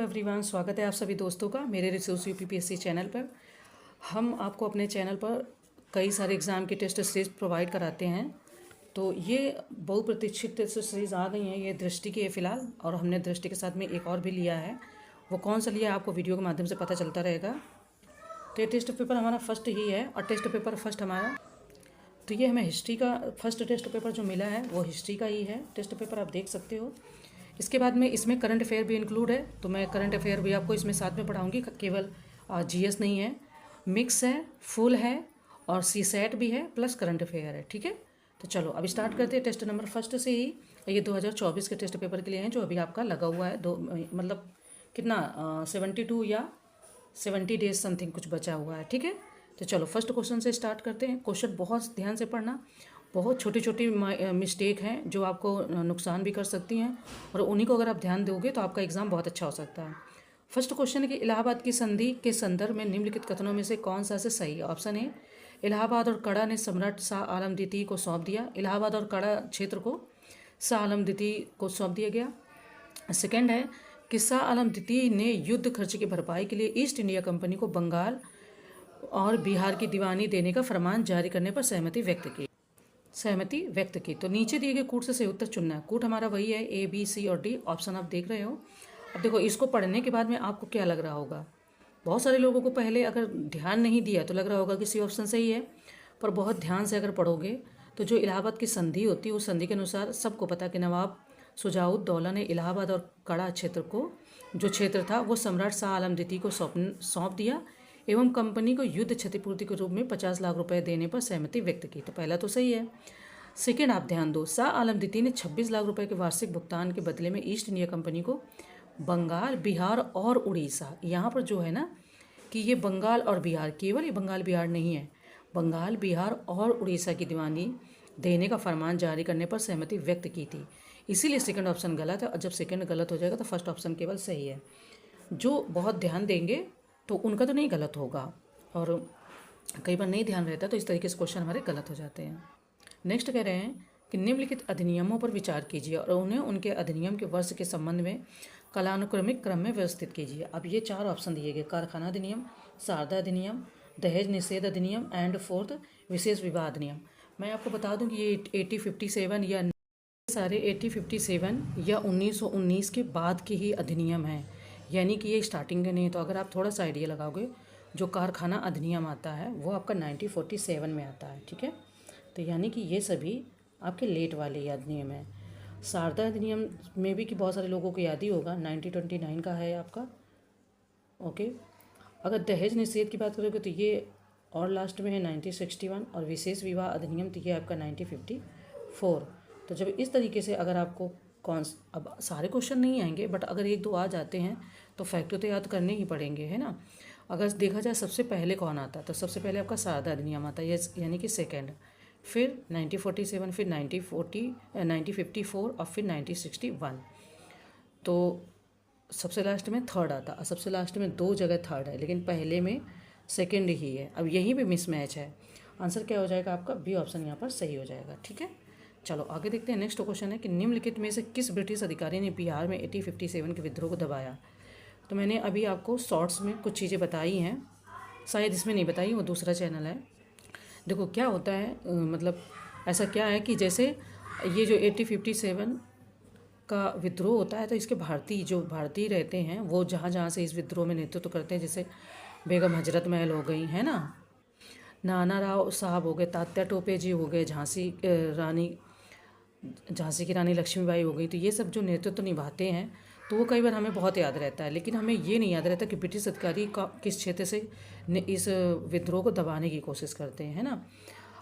Everyone, स्वागत है आप सभी दोस्तों का मेरे रिसोर्स यूपीपीएससी चैनल पर। हम आपको अपने चैनल पर कई सारे एग्ज़ाम की टेस्ट सीरीज प्रोवाइड कराते हैं। तो ये बहुप्रतीक्षित टेस्ट सीरीज़ आ गई हैं। ये दृष्टि की है फ़िलहाल, और हमने दृष्टि के साथ में एक और भी लिया है। वो कौन सा लिया आपको वीडियो के माध्यम से पता चलता रहेगा। तो ये टेस्ट पेपर हमारा फर्स्ट ही है, और टेस्ट पेपर फर्स्ट हमारा, तो ये हमें हिस्ट्री का फर्स्ट टेस्ट पेपर जो मिला है वो हिस्ट्री का ही है टेस्ट पेपर, आप देख सकते हो। इसके बाद में इसमें करंट अफेयर भी इंक्लूड है, तो मैं करंट अफेयर भी आपको इसमें साथ में पढ़ाऊंगी। केवल जीएस नहीं है, मिक्स है, फुल है, और सी सेट भी है, प्लस करंट अफेयर है। ठीक है, तो चलो अब स्टार्ट करते हैं टेस्ट नंबर फर्स्ट से ही। ये 2024 के टेस्ट पेपर के लिए हैं, जो अभी आपका लगा हुआ है। मतलब कितना 72 या 70 डेज समथिंग कुछ बचा हुआ है। ठीक है, तो चलो फर्स्ट क्वेश्चन से स्टार्ट करते हैं। क्वेश्चन बहुत ध्यान से पढ़ना, बहुत छोटी छोटी मिस्टेक हैं जो आपको नुकसान भी कर सकती हैं, और उन्हीं को अगर आप ध्यान दोगे तो आपका एग्ज़ाम बहुत अच्छा हो सकता है। फर्स्ट क्वेश्चन है कि इलाहाबाद की संधि के संदर्भ में निम्नलिखित कथनों में से कौन सा से सही है। ऑप्शन ए, इलाहाबाद और कड़ा ने सम्राट शाह आलम द्वितीय को सौंप दिया। इलाहाबाद और कड़ा क्षेत्र को शाह आलम द्वितीय को सौंप दिया गया। सेकेंड है कि शाह आलम द्वितीय ने युद्ध खर्च की भरपाई के लिए ईस्ट इंडिया कंपनी को बंगाल और बिहार की दीवानी देने का फरमान जारी करने पर सहमति व्यक्त की। तो नीचे दिए गए कूट से सही उत्तर चुनना है। कूट हमारा वही है, ए बी सी और डी, ऑप्शन आप देख रहे हो। अब देखो, इसको पढ़ने के बाद में आपको क्या लग रहा होगा। बहुत सारे लोगों को पहले अगर ध्यान नहीं दिया तो लग रहा होगा कि सी ऑप्शन सही है, पर बहुत ध्यान से अगर पढ़ोगे तो जो इलाहाबाद की संधि होती है, उस संधि के अनुसार सबको पता कि नवाब शुजाउद्दौला ने इलाहाबाद और कड़ा क्षेत्र को, जो क्षेत्र था, वो सम्राट शाह आलम द्वितीय को सौंप दिया एवं कंपनी को युद्ध क्षतिपूर्ति के रूप में 50 लाख रुपए देने पर सहमति व्यक्त की। तो पहला तो सही है। सेकेंड आप ध्यान दो, शाह आलम द्वितीय ने 26 लाख रुपए के वार्षिक भुगतान के बदले में ईस्ट इंडिया कंपनी को बंगाल, बिहार और उड़ीसा, यहाँ पर जो है ना कि ये बंगाल और बिहार, केवल ये बंगाल बिहार नहीं है, बंगाल, बिहार और उड़ीसा की दीवानी देने का फरमान जारी करने पर सहमति व्यक्त की थी। इसीलिए सेकंड ऑप्शन गलत है, और जब सेकंड गलत हो जाएगा तो फर्स्ट ऑप्शन केवल सही है। जो बहुत ध्यान देंगे तो उनका तो नहीं गलत होगा, और कई बार नहीं ध्यान रहता तो इस तरीके से क्वेश्चन हमारे गलत हो जाते हैं। नेक्स्ट कह रहे हैं कि निम्नलिखित अधिनियमों पर विचार कीजिए और उन्हें उनके अधिनियम के वर्ष के संबंध में कालानुक्रमिक क्रम में व्यवस्थित कीजिए। अब ये 4 ऑप्शन दिए गए, कारखाना अधिनियम, शारदा अधिनियम, दहेज निषेध अधिनियम एंड फोर्थ विशेष विवाह अधिनियम। मैं आपको बता दूं कि ये 1857 या सारे 1857 या 1919 के बाद के ही अधिनियम हैं, यानी कि ये स्टार्टिंग के नहीं है। तो अगर आप थोड़ा सा आइडिया लगाओगे, जो कारखाना अधिनियम आता है वो आपका 1947 में आता है। ठीक है, तो यानी कि ये सभी आपके लेट वाले अधिनियम हैं। शारदा अधिनियम में भी कि बहुत सारे लोगों को याद ही होगा, 1929 का है आपका। ओके, अगर दहेज निषेध की बात करोगे तो ये और लास्ट में है 1961, और विशेष विवाह अधिनियम तो ये आपका 1954। तो जब इस तरीके से अगर आपको अब सारे क्वेश्चन नहीं आएंगे, बट अगर 1-2 आ जाते हैं तो फैक्टर तो याद करने ही पड़ेंगे, है ना। अगर देखा जाए सबसे पहले कौन आता है, तो सबसे पहले आपका शारदा अधिनियम आता है, यानी कि सेकेंड, फिर 1947, फिर 1954 और फिर 1961। तो सबसे लास्ट में थर्ड आता है, सबसे लास्ट में 2 जगह थर्ड है, लेकिन पहले में सेकेंड ही है। अब यहीं पे मिसमैच है। आंसर क्या हो जाएगा आपका, बी ऑप्शन यहाँ पर सही हो जाएगा। ठीक है, चलो आगे देखते हैं। नेक्स्ट क्वेश्चन है कि निम्नलिखित में से किस ब्रिटिश अधिकारी ने बिहार में 1857 के विद्रोह को दबाया। तो मैंने अभी आपको शॉर्ट्स में कुछ चीज़ें बताई हैं, शायद इसमें नहीं बताई, वो दूसरा चैनल है। देखो क्या होता है, मतलब ऐसा क्या है कि जैसे ये जो 1857 का विद्रोह होता है, तो इसके भारतीय रहते हैं, वो जहाँ जहाँ से इस विद्रोह में नेतृत्व करते हैं, जैसे बेगम हजरत महल हो गई, है ना, नाना राव साहब हो गए, तात्या टोपे जी हो गए, झांसी की रानी लक्ष्मीबाई हो गई। तो ये सब जो नेतृत्व निभाते हैं, तो वो कई बार हमें बहुत याद रहता है, लेकिन हमें ये नहीं याद रहता कि ब्रिटिश अधिकारी का किस क्षेत्र से इस विद्रोह को दबाने की कोशिश करते हैं, है ना।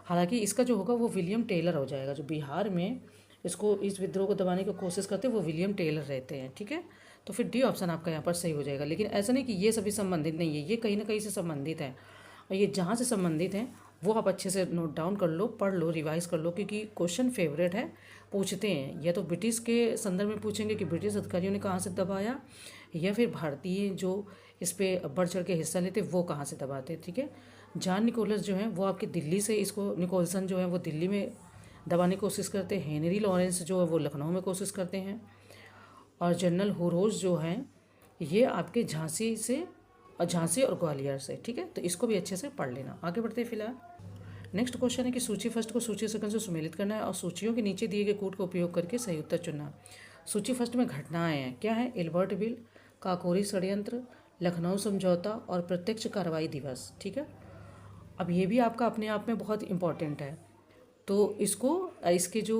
हालांकि इसका जो होगा वो विलियम टेलर हो जाएगा, जो बिहार में इस विद्रोह को दबाने की कोशिश करते हैं वो विलियम टेलर रहते हैं। ठीक है, तो फिर डी ऑप्शन आपका यहाँ पर सही हो जाएगा। लेकिन ऐसा नहीं कि ये सभी संबंधित नहीं है, ये कहीं ना कहीं से संबंधित हैं, और ये जहाँ से संबंधित हैं वो आप अच्छे से नोट डाउन कर लो, पढ़ लो, रिवाइज कर लो, क्योंकि क्वेश्चन फेवरेट है, पूछते हैं। या तो ब्रिटिश के संदर्भ में पूछेंगे कि ब्रिटिश अधिकारियों ने कहाँ से दबाया, या फिर भारतीय जो इस पर बढ़ चढ़ के हिस्सा लेते वो कहाँ से दबाते। ठीक है, जॉन निकोलस जो हैं वो आपके दिल्ली से, इसको निकोलसन जो है वो दिल्ली में दबाने की कोशिश करते हैं। हेनरी लॉरेंस जो है वो लखनऊ में कोशिश करते हैं, और जनरल हुरोज जो हैं ये आपके झांसी और ग्वालियर से, ठीक है। तो इसको भी अच्छे से पढ़ लेना। आगे बढ़ते हैं फिलहाल। नेक्स्ट क्वेश्चन है कि सूची फर्स्ट को सूची सेकंड से सुमेलित करना है और सूचियों के नीचे दिए गए कोड का उपयोग करके सही उत्तर चुनना। सूची फर्स्ट में घटनाएं हैं, क्या है? एल्बर्टविल, काकोरी षड्यंत्र, लखनऊ समझौता और प्रत्यक्ष कार्रवाई दिवस, ठीक है। अब ये भी आपका अपने आप में बहुत इंपॉर्टेंट है। तो इसके जो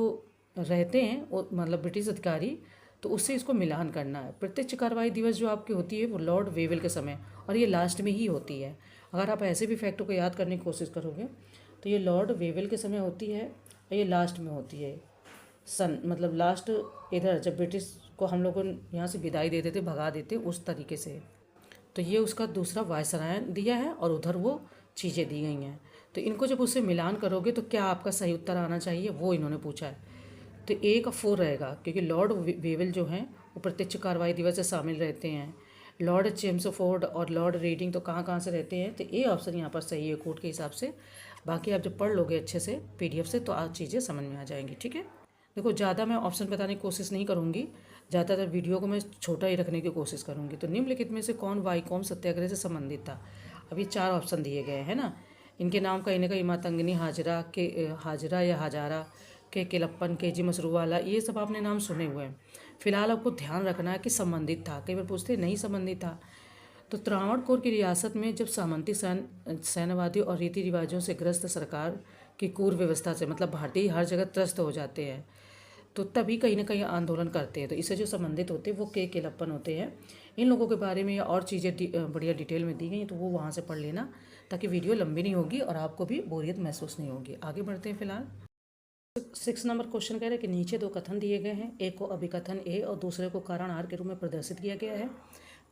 रहते हैं वो मतलब ब्रिटिश अधिकारी, तो उससे इसको मिलान करना है। प्रत्यक्ष कार्रवाई दिवस जो आपकी होती है वो लॉर्ड वेवल के समय, और ये लास्ट में ही होती है। अगर आप ऐसे भी फैक्टों को याद करने की कोशिश करोगे तो ये लॉर्ड वेवल के समय होती है और ये लास्ट में होती है। मतलब लास्ट इधर जब ब्रिटिश को हम लोगों यहाँ से विदाई दे देते, भगा देते, उस तरीके से। तो ये उसका दूसरा वायसरायन दिया है और उधर वो चीज़ें दी गई हैं। तो इनको जब उससे मिलान करोगे तो क्या आपका सही उत्तर आना चाहिए, वो इन्होंने पूछा है। तो ए का 4 रहेगा, क्योंकि लॉर्ड वेवल जो हैं वो प्रत्यक्ष कार्रवाई दिवस से शामिल रहते हैं। लॉर्ड चेम्सफोर्ड और लॉर्ड रीडिंग तो कहाँ कहाँ से रहते हैं। तो ए ऑप्शन यहाँ पर सही है कोड के हिसाब से। बाकी आप जब पढ़ लोगे अच्छे से PDF से तो आज चीज़ें समझ में आ जाएंगी, ठीक है। देखो ज़्यादा मैं ऑप्शन बताने की कोशिश नहीं करूँगी, ज़्यादातर वीडियो को मैं छोटा ही रखने की कोशिश करूँगी। तो निम्नलिखित में से कौन वाईकोम सत्याग्रह से संबंधित था? अब ये 4 ऑप्शन दिए गए हैं ना। इनके नाम कहीं ना कहीं मातंगनी हाजरा के हाजरा या हजारा के केलप्पन के जी मसरूवाला, ये सब आपने नाम सुने हुए हैं। फिलहाल आपको ध्यान रखना है कि संबंधित था, कई बार पूछते नहीं संबंधित था। तो त्रावणकोर की रियासत में जब सामंती सैन्यवादी और रीति रिवाजों से ग्रस्त सरकार की कुर व्यवस्था से, मतलब भारतीय हर जगह त्रस्त हो जाते हैं, तो तभी कहीं ना कहीं आंदोलन करते हैं। तो इससे जो संबंधित होते हैं वो केलप्पन होते हैं। इन लोगों के बारे में और चीज़ें बढ़िया डिटेल में दी गई हैं, तो वो वहाँ से पढ़ लेना, ताकि वीडियो लंबी नहीं होगी और आपको भी बोरियत महसूस नहीं होगी। आगे बढ़ते हैं फिलहाल। 6 नंबर क्वेश्चन कह रहे हैं कि नीचे 2 कथन दिए गए हैं, एक को अभिकथन ए और दूसरे को कारण आर के रूप में प्रदर्शित किया गया है।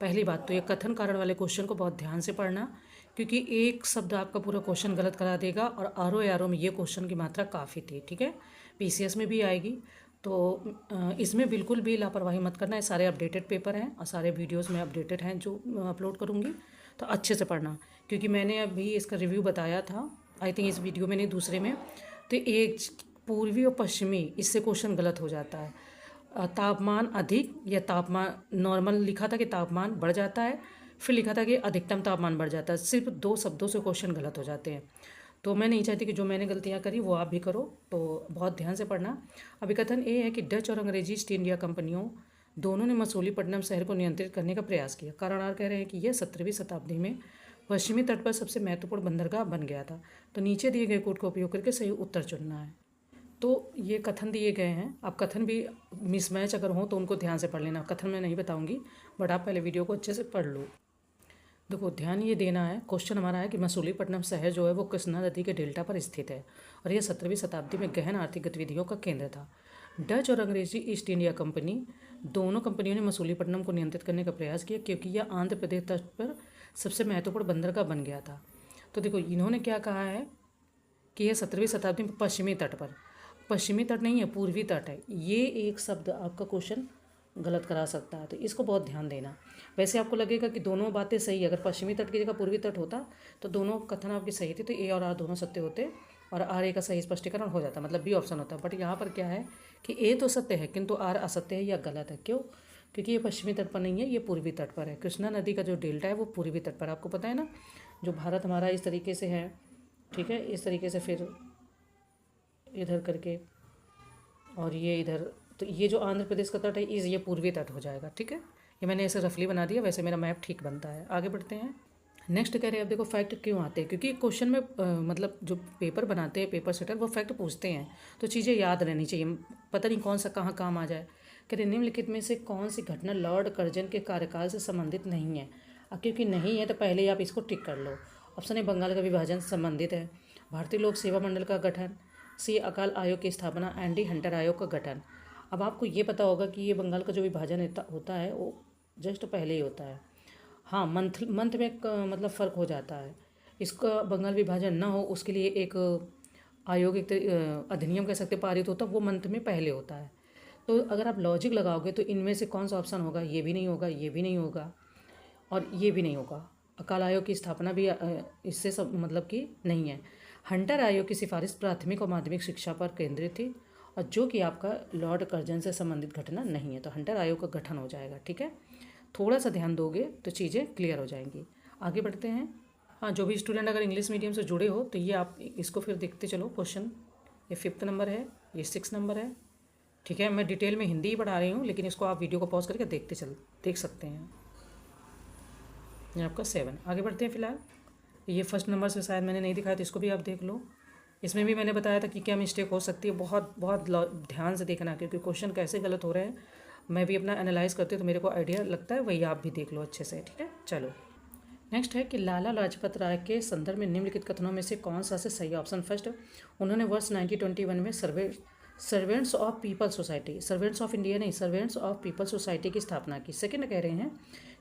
पहली बात तो ये कथन कारण वाले क्वेश्चन को बहुत ध्यान से पढ़ना, क्योंकि एक शब्द आपका पूरा क्वेश्चन गलत करा देगा। और आरो यारो में ये क्वेश्चन की मात्रा काफ़ी थी, ठीक है। PCS में भी आएगी, तो इसमें बिल्कुल भी लापरवाही मत करना। ये सारे अपडेटेड पेपर हैं और सारे वीडियोस में अपडेटेड हैं जो अपलोड करूँगी, तो अच्छे से पढ़ना। क्योंकि मैंने अभी इसका रिव्यू बताया था, आई थिंक इस वीडियो में नहीं दूसरे में। तो एक पूर्वी और पश्चिमी, इससे क्वेश्चन गलत हो जाता है। तापमान अधिक या तापमान नॉर्मल लिखा था कि तापमान बढ़ जाता है, फिर लिखा था कि अधिकतम तापमान बढ़ जाता है। सिर्फ 2 शब्दों से क्वेश्चन गलत हो जाते हैं। तो मैं नहीं चाहती कि जो मैंने गलतियां करी वो आप भी करो, तो बहुत ध्यान से पढ़ना। अभिकथन ए है कि डच और अंग्रेजी ईस्ट इंडिया कंपनियों दोनों ने मसूलीपट्टनम शहर को नियंत्रित करने का प्रयास किया। कारण आर कह रहे हैं कि यह 17वीं शताब्दी में पश्चिमी तट पर सबसे महत्वपूर्ण बंदरगाह बन गया था। तो नीचे दिए गए कोड का उपयोग करके सही उत्तर चुनना है। तो ये कथन दिए गए हैं। आप कथन भी मिसमैच अगर हो तो उनको ध्यान से पढ़ लेना। कथन मैं नहीं बताऊंगी, बट आप पहले वीडियो को अच्छे से पढ़ लो। देखो ध्यान ये देना है, क्वेश्चन हमारा है कि मसूलीपट्टनम शहर जो है वो कृष्णा नदी के डेल्टा पर स्थित है और यह 17वीं शताब्दी में गहन आर्थिक गतिविधियों का केंद्र था। डच और अंग्रेजी ईस्ट इंडिया कंपनी दोनों कंपनियों ने मसूलीपट्टनम को नियंत्रित करने का प्रयास किया, क्योंकि यह आंध्र प्रदेश तट पर सबसे महत्वपूर्ण बंदरगाह बन गया था। तो देखो इन्होंने क्या कहा है कि यह 17वीं शताब्दी में पश्चिमी तट पर, पश्चिमी तट नहीं है, पूर्वी तट है। ये एक शब्द आपका क्वेश्चन गलत करा सकता है, तो इसको बहुत ध्यान देना। वैसे आपको लगेगा कि दोनों बातें सही है, अगर पश्चिमी तट की जगह पूर्वी तट होता तो दोनों कथन आपके सही थे, तो ए और आर दोनों सत्य होते और आर ए का सही स्पष्टीकरण हो जाता, मतलब बी ऑप्शन होता। बट यहाँ पर क्या है कि ए तो सत्य है किंतु आर असत्य है या गलत है। क्यों? क्योंकि ये पश्चिमी तट पर नहीं है, ये पूर्वी तट पर है। कृष्णा नदी का जो डेल्टा है वो पूर्वी तट पर, आपको पता है ना। जो भारत हमारा इस तरीके से है, ठीक है, इस तरीके से फिर इधर करके और ये इधर, तो ये जो आंध्र प्रदेश का तट है ये पूर्वी तट हो जाएगा, ठीक है। ये मैंने ऐसे रफली बना दिया, वैसे मेरा मैप ठीक बनता है। आगे बढ़ते हैं। नेक्स्ट कह रहे हैं, अब देखो फैक्ट क्यों आते हैं, क्योंकि क्वेश्चन में मतलब जो पेपर बनाते हैं पेपर सेटर वो फैक्ट पूछते हैं, तो चीज़ें याद रहनी चाहिए, पता नहीं कौन सा कहाँ काम आ जाए। कह रहे निम्नलिखित में से कौन सी घटना लॉर्ड कर्जन के कार्यकाल से संबंधित नहीं है। अब क्योंकि नहीं है तो पहले ही आप इसको टिक कर लो। ऑप्शन ए बंगाल का विभाजन संबंधित है, भारतीय लोक सेवा मंडल का गठन, सी अकाल आयोग की स्थापना, एंडी हंटर आयोग का गठन। अब आपको ये पता होगा कि ये बंगाल का जो विभाजन होता है वो जस्ट पहले ही होता है। हाँ, मंथ में मतलब फ़र्क हो जाता है। इसका बंगाल विभाजन ना हो उसके लिए एक आयोग, एक अधिनियम कह सकते पारित होता, वो मंथ में पहले होता है। तो अगर आप लॉजिक लगाओगे तो इनमें से कौन सा ऑप्शन होगा, ये भी नहीं होगा, ये भी नहीं होगा और ये भी नहीं होगा। अकाल आयोग की स्थापना भी इससे सब मतलब कि नहीं है। हंटर आयोग की सिफारिश प्राथमिक और माध्यमिक शिक्षा पर केंद्रित थी और जो कि आपका लॉर्ड कर्जन से संबंधित घटना नहीं है, तो हंटर आयोग का गठन हो जाएगा, ठीक है। थोड़ा सा ध्यान दोगे तो चीज़ें क्लियर हो जाएंगी। आगे बढ़ते हैं। हाँ, जो भी स्टूडेंट अगर इंग्लिश मीडियम से जुड़े हो तो ये आप इसको फिर देखते चलो। क्वेश्चन ये 5th नंबर है, ये 6 नंबर है। ठीक है, मैं डिटेल में हिंदी ही पढ़ा रही हूँ, लेकिन इसको आप वीडियो को पॉज करके देख सकते हैं। ये आपका 7। आगे बढ़ते हैं। फिलहाल ये 1st नंबर से शायद मैंने नहीं दिखाया, तो इसको भी आप देख लो। इसमें भी मैंने बताया था कि क्या मिस्टेक हो सकती है। बहुत बहुत ध्यान से देखना, क्योंकि क्वेश्चन कैसे गलत हो रहे हैं मैं भी अपना एनालाइज करती हूँ, तो मेरे को आइडिया लगता है, वही आप भी देख लो अच्छे से। ठीक है, चलो नेक्स्ट है कि लाला लाजपत राय के संदर्भ में निम्नलिखित कथनों में से कौन सा से सही। ऑप्शन फर्स्ट, उन्होंने वर्ष 1921 में servants of people society, servants of India नहीं, सर्वेंट्स ऑफ पीपल सोसाइटी की स्थापना की। सेकंड कह रहे हैं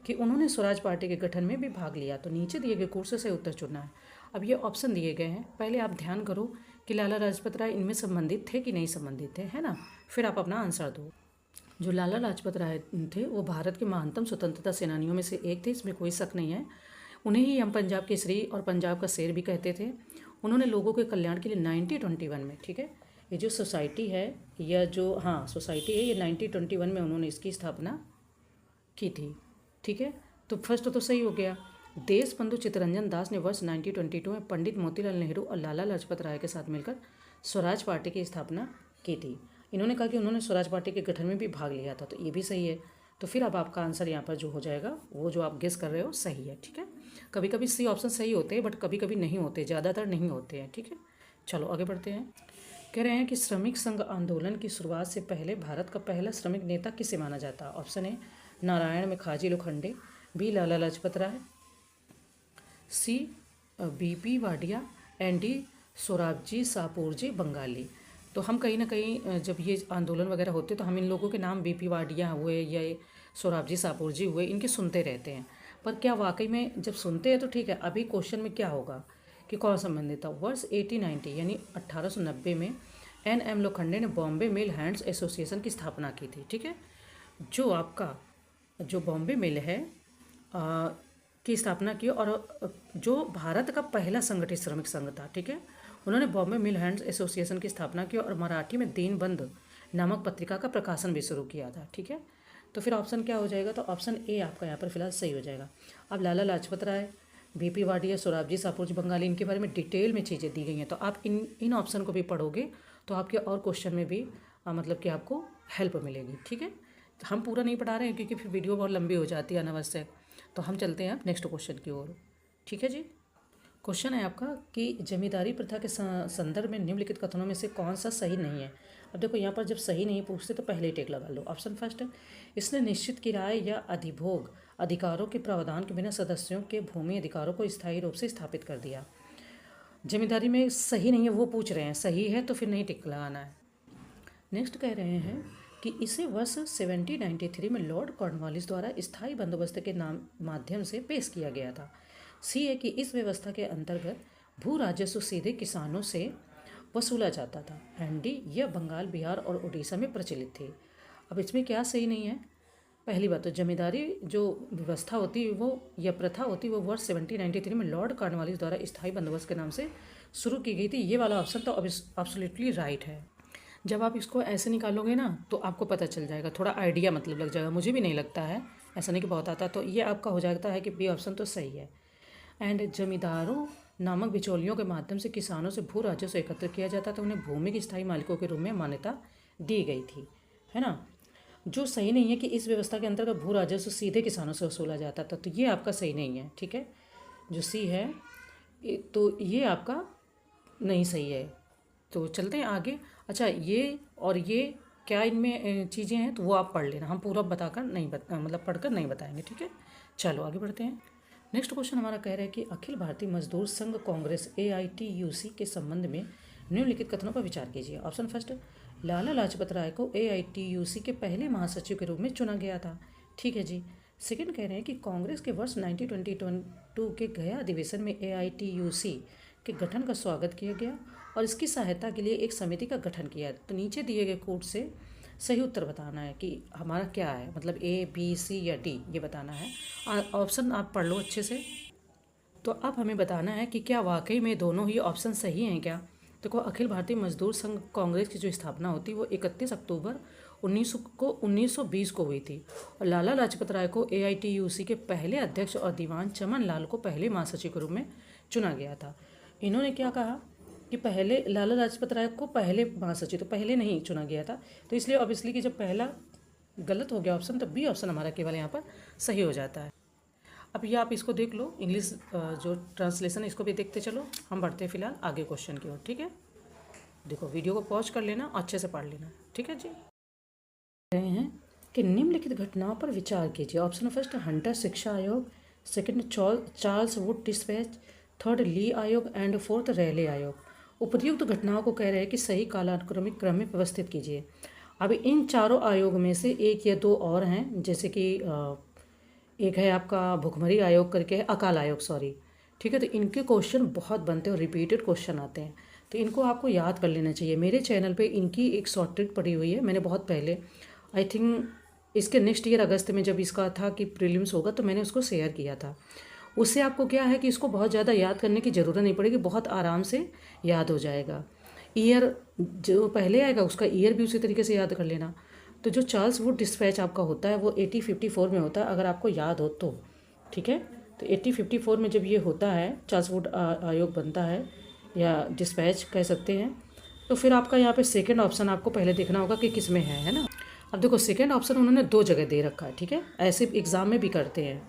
कि उन्होंने स्वराज पार्टी के गठन में भी भाग लिया। तो नीचे दिए गए कोर्स से सही उत्तर चुनना है। अब ये ऑप्शन दिए गए हैं, पहले आप ध्यान करो कि लाला लाजपत राय इनमें संबंधित थे कि नहीं संबंधित थे, है ना। फिर आप अपना आंसर दो। जो लाला लाजपत राय थे वो भारत के महानतम स्वतंत्रता सेनानियों में से एक थे, इसमें कोई शक नहीं है। उन्हें ही हम पंजाब केसरी और पंजाब का शेर भी कहते थे। उन्होंने लोगों के कल्याण के लिए 1921 में, ठीक है, ये जो सोसाइटी है या जो सोसाइटी है, ये 1921 में उन्होंने इसकी स्थापना की थी। ठीक है, तो फर्स्ट तो सही हो गया। देश बंधु चित्तरंजन दास ने वर्ष 1922 में पंडित मोतीलाल नेहरू और लाला लाजपत राय के साथ मिलकर स्वराज पार्टी की स्थापना की थी। इन्होंने कहा कि उन्होंने स्वराज पार्टी के गठन में भी भाग लिया था, तो ये भी सही है। तो फिर अब आपका आंसर यहाँ पर जो हो जाएगा वो जो आप गेस कर रहे हो सही है। ठीक है, कभी कभी सी ऑप्शन सही होते हैं, बट कभी कभी नहीं होते, ज़्यादातर नहीं होते हैं। ठीक है, चलो आगे बढ़ते हैं। कह रहे हैं कि श्रमिक संघ आंदोलन की शुरुआत से पहले भारत का पहला श्रमिक नेता किसे माना जाता है। Option A Narayan Meghaji Lokhande, B Lala Lajpat Rai, C BP Wadia, and D Sorabji Shapoorji Bengali. तो हम कहीं ना कहीं जब ये आंदोलन वगैरह होते तो हम इन लोगों के नाम बीपी वाडिया हुए या सोराबजी सापोरजी हुए इनके सुनते रहते हैं, पर क्या वाकई में जब सुनते हैं तो ठीक है। अभी क्वेश्चन में क्या होगा कि कौन संबंधित था। वर्ष 1890 यानी 1890 में एन.एम. लोखंडे ने बॉम्बे मिल हैंड्स एसोसिएशन की स्थापना की थी। ठीक है, जो आपका जो बॉम्बे मिल है की स्थापना की, और जो भारत का पहला संगठित श्रमिक संघ था। ठीक है, उन्होंने बॉम्बे मिल हैंड्स एसोसिएशन की स्थापना की और मराठी में दीनबंधु नामक पत्रिका का प्रकाशन भी शुरू किया था। ठीक है, तो फिर ऑप्शन क्या हो जाएगा, तो ऑप्शन ए आपका यहाँ पर फिलहाल सही हो जाएगा। अब लाला लाजपत राय, बीपी वाडिया, सोराबजी सापोरजी बंगाली, इनके बारे में डिटेल में चीज़ें दी गई हैं, तो आप इन ऑप्शन को भी पढ़ोगे तो आपके और क्वेश्चन में भी मतलब कि आपको हेल्प मिलेगी। ठीक है, तो हम पूरा नहीं पढ़ा रहे हैं क्योंकि फिर वीडियो बहुत लंबी हो जाती है अनावश्यक, तो हम चलते हैं नेक्स्ट क्वेश्चन की ओर। ठीक है जी, क्वेश्चन है आपका कि जमींदारी प्रथा के संदर्भ में निम्नलिखित कथनों में से कौन सा सही नहीं है। अब देखो यहाँ पर जब सही नहीं पूछते तो पहले ही टिक लगा लो। ऑप्शन फर्स्ट है, इसने निश्चित किराए या अधिभोग अधिकारों के प्रावधान के बिना सदस्यों के भूमि अधिकारों को स्थायी रूप से स्थापित कर दिया। जमींदारी में सही नहीं है वो पूछ रहे हैं, सही है तो फिर नहीं टिक लगाना है। नेक्स्ट कह रहे हैं कि इसे वर्ष 1793 में लॉर्ड कॉर्नवालिस द्वारा स्थायी बंदोबस्त के माध्यम से पेश किया गया था। सी है कि इस व्यवस्था के अंतर्गत भू राजस्व सीधे किसानों से वसूला जाता था। एंड डी यह बंगाल, बिहार और उड़ीसा में प्रचलित थी। अब इसमें क्या सही नहीं है। पहली बात तो जमींदारी जो व्यवस्था होती है वो या प्रथा होती है वो वर्ष 1793 में लॉर्ड कॉर्नवालिस द्वारा स्थायी बंदोबस्त के नाम से शुरू की गई थी। ये वाला ऑप्शन तो एब्सोल्युटली राइट है। जब आप इसको ऐसे निकालोगे ना तो आपको पता चल जाएगा, थोड़ा आइडिया मतलब लग जाएगा। मुझे भी नहीं लगता है, ऐसा नहीं कि बहुत आता, तो ये आपका हो जाता है कि बी ऑप्शन तो सही है। एंड जमींदारों नामक बिचौलियों के माध्यम से किसानों से भू राजस्व एकत्र किया जाता था, उन्हें भूमि के स्थायी मालिकों के रूप में मान्यता दी गई थी, है ना। जो सही नहीं है कि इस व्यवस्था के अंतर्गत भू राजस्व सीधे किसानों से वसूला जाता था, तो ये आपका सही नहीं है। ठीक है, जो सी है तो ये आपका नहीं सही है। तो चलते हैं आगे। अच्छा, ये और ये क्या इनमें चीज़ें हैं तो वो आप पढ़ लेना, हम पूरा बताकर नहीं मतलब पढ़कर नहीं बताएंगे। ठीक है, चलो आगे बढ़ते हैं। नेक्स्ट क्वेश्चन हमारा कह रहा है कि अखिल भारतीय मजदूर संघ कांग्रेस AITUC के संबंध में निम्नलिखित कथनों पर विचार कीजिए। ऑप्शन फर्स्ट, लाला लाजपत राय को AITUC के पहले महासचिव के रूप में चुना गया था। ठीक है जी। सेकंड कह रहे हैं कि कांग्रेस के वर्ष 1922 के गया अधिवेशन में AITUC के गठन का स्वागत किया गया और इसकी सहायता के लिए एक समिति का गठन किया। तो नीचे दिए गए कोड से सही उत्तर बताना है कि हमारा क्या है, मतलब A, B, C या D ये बताना है। ऑप्शन आप पढ़ लो अच्छे से। तो अब हमें बताना है कि क्या वाकई में दोनों ही ऑप्शन सही हैं क्या। देखो, अखिल भारतीय मजदूर संघ कांग्रेस की जो स्थापना होती है वो 31 अक्टूबर 1920 को हुई थी। और लाला लाजपत राय को AITUC के पहले अध्यक्ष और दीवान चमन लाल को पहले महासचिव के रूप में चुना गया था। इन्होंने क्या कहा कि पहले लाला लाजपत राय को पहले महासचिव, तो पहले नहीं चुना गया था, तो इसलिए ऑब्वियसली कि जब पहला गलत हो गया ऑप्शन, तब बी ऑप्शन हमारा केवल यहाँ पर सही हो जाता है। अब ये आप इसको देख लो, इंग्लिश जो ट्रांसलेशन है इसको भी देखते चलो। हम बढ़ते हैं फिलहाल आगे क्वेश्चन की ओर, ठीक है। देखो वीडियो को पॉज कर लेना, अच्छे से पढ़ लेना, ठीक है जी। रहे हैं कि निम्नलिखित घटनाओं पर विचार कीजिए। ऑप्शन फर्स्ट हंटर शिक्षा आयोग, second Charles Wood despatch, third Lee आयोग एंड फोर्थ रेले आयोग। उपर्युक्त घटनाओं को कह रहे हैं कि सही कालानुक्रमिक क्रम में व्यवस्थित कीजिए। अब इन चारों आयोग में से एक या दो और हैं, जैसे कि एक है आपका भुखमरी आयोग करके है, अकाल आयोग सॉरी, ठीक है। तो इनके क्वेश्चन बहुत बनते हैं और रिपीटेड क्वेश्चन आते हैं, तो इनको आपको याद कर लेना चाहिए। मेरे चैनल पे इनकी एक शॉर्ट ट्रिक पड़ी हुई है, मैंने बहुत पहले, आई थिंक इसके नेक्स्ट ईयर अगस्त में जब इसका था कि प्रीलिम्स होगा, तो मैंने उसको शेयर किया था। उससे आपको क्या है कि इसको बहुत ज़्यादा याद करने की ज़रूरत नहीं पड़ेगी, बहुत आराम से याद हो जाएगा। ईयर जो पहले आएगा उसका ईयर भी उसी तरीके से याद कर लेना। तो जो चार्ल्स वुड डिस्पैच आपका होता है वो 1854 में होता है, अगर आपको याद हो तो, ठीक है। तो 1854 में जब ये होता है, चार्ल्स वुड आयोग बनता है या डिस्पैच कह सकते हैं, तो फिर आपका यहाँ पे सेकंड ऑप्शन आपको पहले देखना होगा कि किस में है ना। अब देखो सेकंड ऑप्शन उन्होंने दो जगह दे रखा है, ठीक है, ऐसे एग्जाम में भी करते हैं,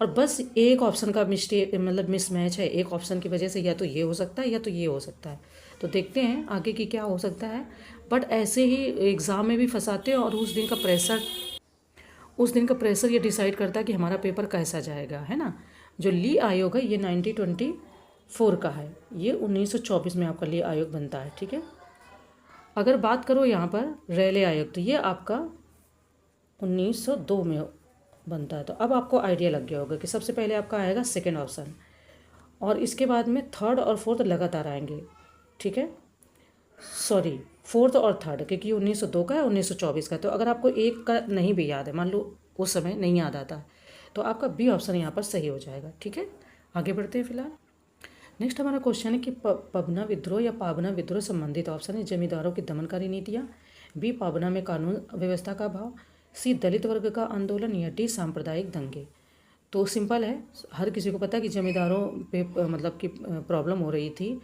और बस एक ऑप्शन का मिस्टेक मतलब मिसमैच है, एक ऑप्शन की वजह से या तो ये हो सकता है या तो ये हो सकता है। तो देखते हैं आगे की क्या हो सकता है, बट ऐसे ही एग्ज़ाम में भी फंसाते हैं, और उस दिन का प्रेशर ये डिसाइड करता है कि हमारा पेपर कैसा जाएगा, है ना। जो ली आयोग है ये 1924 का है, ये 1924 में आपका ली आयोग बनता है, ठीक है। अगर बात करो यहाँ पर रेले आयोग, तो ये आपका 1902 में बनता है। तो अब आपको आइडिया लग गया होगा कि सबसे पहले आपका आएगा सेकेंड ऑप्शन, और इसके बाद में थर्ड और फोर्थ लगातार आएंगे, ठीक है, सॉरी फोर्थ और थर्ड, क्योंकि 1902 का है 1924 का। तो अगर आपको एक का नहीं भी याद है, मान लो उस समय नहीं याद आता है, तो आपका बी ऑप्शन यहाँ पर सही हो जाएगा, ठीक है। आगे बढ़ते हैं फिलहाल। नेक्स्ट हमारा क्वेश्चन है कि पबना विद्रोह या पाबना विद्रोह संबंधित ऑप्शन है जमींदारों की दमनकारी नीतियाँ, बी पाबना में कानून व्यवस्था का अभाव, सी दलित वर्ग का आंदोलन, या डी सांप्रदायिक दंगे। तो सिंपल है, हर किसी को पता है कि जमींदारों पे मतलब कि प्रॉब्लम हो रही थी,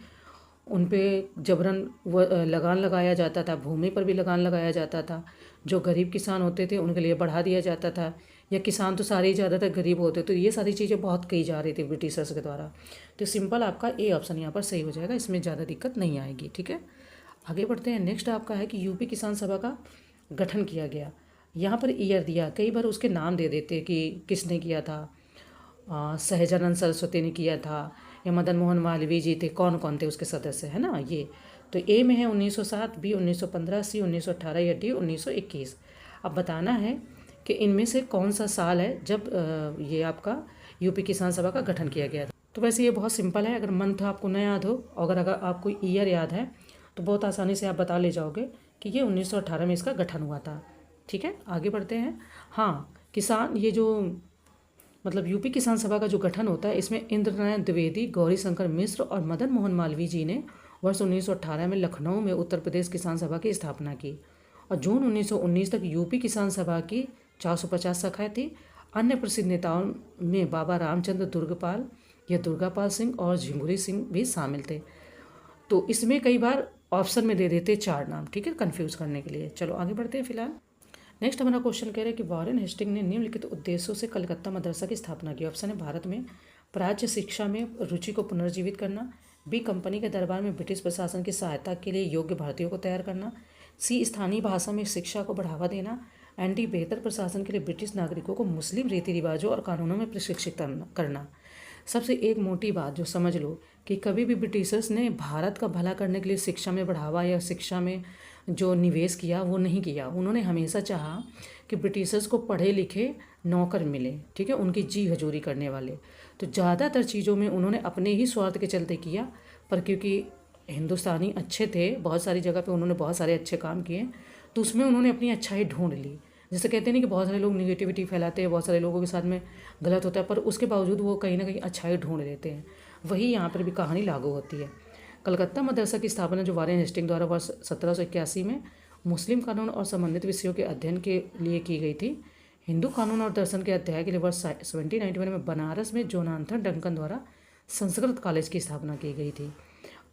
उन पे जबरन लगान लगाया जाता था, भूमि पर भी लगान लगाया जाता था, जो गरीब किसान होते थे उनके लिए बढ़ा दिया जाता था, या किसान तो सारे ही ज़्यादातर गरीब होते, तो ये सारी चीज़ें बहुत कही जा रही थी ब्रिटिशर्स के द्वारा। तो सिंपल आपका ए ऑप्शन यहाँ पर सही हो जाएगा, इसमें ज़्यादा दिक्कत नहीं आएगी, ठीक है। आगे बढ़ते हैं। नेक्स्ट आपका है कि यूपी किसान सभा का गठन किया गया, यहाँ पर ईयर दिया, कई बार उसके नाम दे देते कि किसने किया था, सहजानंद सरस्वती ने किया था, या मदन मोहन मालवीय जी थे, कौन कौन थे उसके सदस्य, है ना। ये तो ए में है 1907, बी 1915, सी 1918 या डी 1921। अब बताना है कि इनमें से कौन सा साल है जब ये आपका यूपी किसान सभा का गठन किया गया था। तो वैसे ये बहुत सिंपल है, अगर मंथ आपको न याद हो और अगर आपको ईयर याद है तो बहुत आसानी से आप बता ले जाओगे कि ये 1918 में इसका गठन हुआ था, ठीक है। आगे बढ़ते हैं। हाँ, किसान ये जो मतलब यूपी किसान सभा का जो गठन होता है, इसमें इंद्रनारायण द्विवेदी, गौरी शंकर मिश्र और मदन मोहन मालवीय जी ने वर्ष 1918 में लखनऊ में उत्तर प्रदेश किसान सभा की स्थापना की, और जून 1919 तक यूपी किसान सभा की 450 शाखाएं थी। अन्य प्रसिद्ध नेताओं में बाबा रामचंद्र दुर्गपाल या दुर्गापाल सिंह और झिंगुरी सिंह भी शामिल थे। तो इसमें कई बार ऑप्शन में दे देते 4 नाम, ठीक है, कन्फ्यूज़ करने के लिए। चलो आगे बढ़ते हैं फिलहाल। नेक्स्ट हमारा क्वेश्चन कह रहे हैं कि वॉरेन हेस्टिंग ने निम्नलिखित उद्देश्यों से कलकत्ता मदरसा की स्थापना की। ऑप्शन है भारत में प्राच्य शिक्षा में रुचि को पुनर्जीवित करना, बी कंपनी के दरबार में ब्रिटिश प्रशासन की सहायता के लिए योग्य भारतीयों को तैयार करना, सी स्थानीय भाषा में शिक्षा को बढ़ावा देना, एंड डी बेहतर प्रशासन के लिए ब्रिटिश नागरिकों को मुस्लिम रीति रिवाजों और कानूनों में प्रशिक्षित करना। सबसे एक मोटी बात जो समझ लो कि कभी भी ब्रिटिशर्स ने भारत का भला करने के लिए शिक्षा में बढ़ावा या शिक्षा में जो निवेश किया वो नहीं किया। उन्होंने हमेशा चाहा कि ब्रिटिशर्स को पढ़े लिखे नौकर मिले, ठीक है, उनकी जी हजूरी करने वाले। तो ज़्यादातर चीज़ों में उन्होंने अपने ही स्वार्थ के चलते किया, पर क्योंकि हिंदुस्तानी अच्छे थे, बहुत सारी जगह पे उन्होंने बहुत सारे अच्छे काम किए, तो उसमें उन्होंने अपनी अच्छाई ढूंढ ली। जैसे कहते हैं ना कि बहुत सारे लोग निगेटिविटी फैलाते हैं, बहुत सारे लोगों के साथ में गलत होता है, पर उसके बावजूद वो कहीं ना कहीं अच्छाई ढूंढ लेते हैं। वही यहाँ पर भी कहानी लागू होती है। कलकत्ता मदरसा की स्थापना जो वॉरेन हेस्टिंग द्वारा वर्ष 1781 में मुस्लिम कानून और संबंधित विषयों के अध्ययन के लिए की गई थी। हिंदू कानून और दर्शन के अध्याय के लिए वर्ष 1791 में बनारस में जोनाथन डंकन द्वारा संस्कृत कॉलेज की स्थापना की गई थी।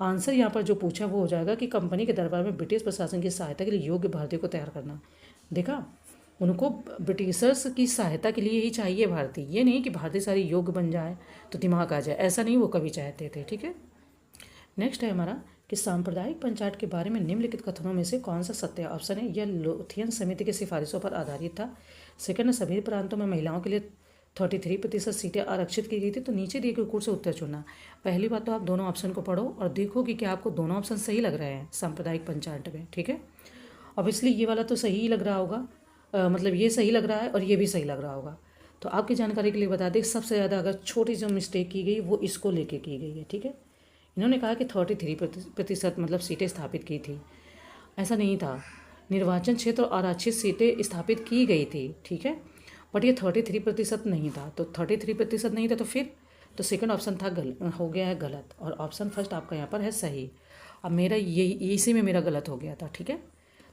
आंसर यहाँ पर जो पूछा वो हो जाएगा कि कंपनी के दरबार में ब्रिटिश प्रशासन की सहायता के लिए योग्य भारतीयों को तैयार करना। देखा, उनको ब्रिटिशर्स की सहायता के लिए ही चाहिए भारतीय, ये नहीं कि भारतीय सारी योग्य बन जाए तो दिमाग आ जाए, ऐसा नहीं वो कभी चाहते थे। ठीक है, नेक्स्ट है हमारा कि सांप्रदायिक पंचायत के बारे में निम्नलिखित कथनों में से कौन सा सत्य है। ऑप्शन है, यह लोथियन समिति की सिफारिशों पर आधारित था। सेकंड, सभी प्रांतों में महिलाओं के लिए 33% सीटें आरक्षित की गई थी। तो नीचे दिए गए कोड से उत्तर चुनना। पहली बात तो आप दोनों ऑप्शन को पढ़ो और देखो कि क्या आपको दोनों ऑप्शन सही लग रहे हैं सांप्रदायिक पंचायत में। ठीक है, ऑब्वियसली ये वाला तो सही ही लग रहा होगा, मतलब ये सही लग रहा है और ये भी सही लग रहा होगा। तो आपकी जानकारी के लिए बता दें, सबसे ज़्यादा अगर छोटी जो मिस्टेक की गई वो इसको लेके की गई है। ठीक है, इन्होंने कहा कि 33% मतलब सीटें स्थापित की थी, ऐसा नहीं था। निर्वाचन क्षेत्र और आरक्षित सीटें स्थापित की गई थी। ठीक है, बट ये 33% नहीं था। तो 33% नहीं था तो फिर तो सेकंड ऑप्शन था हो गया है गलत, और ऑप्शन फर्स्ट आपका यहाँ पर है सही। अब मेरा ये इसी में मेरा गलत हो गया था। ठीक है,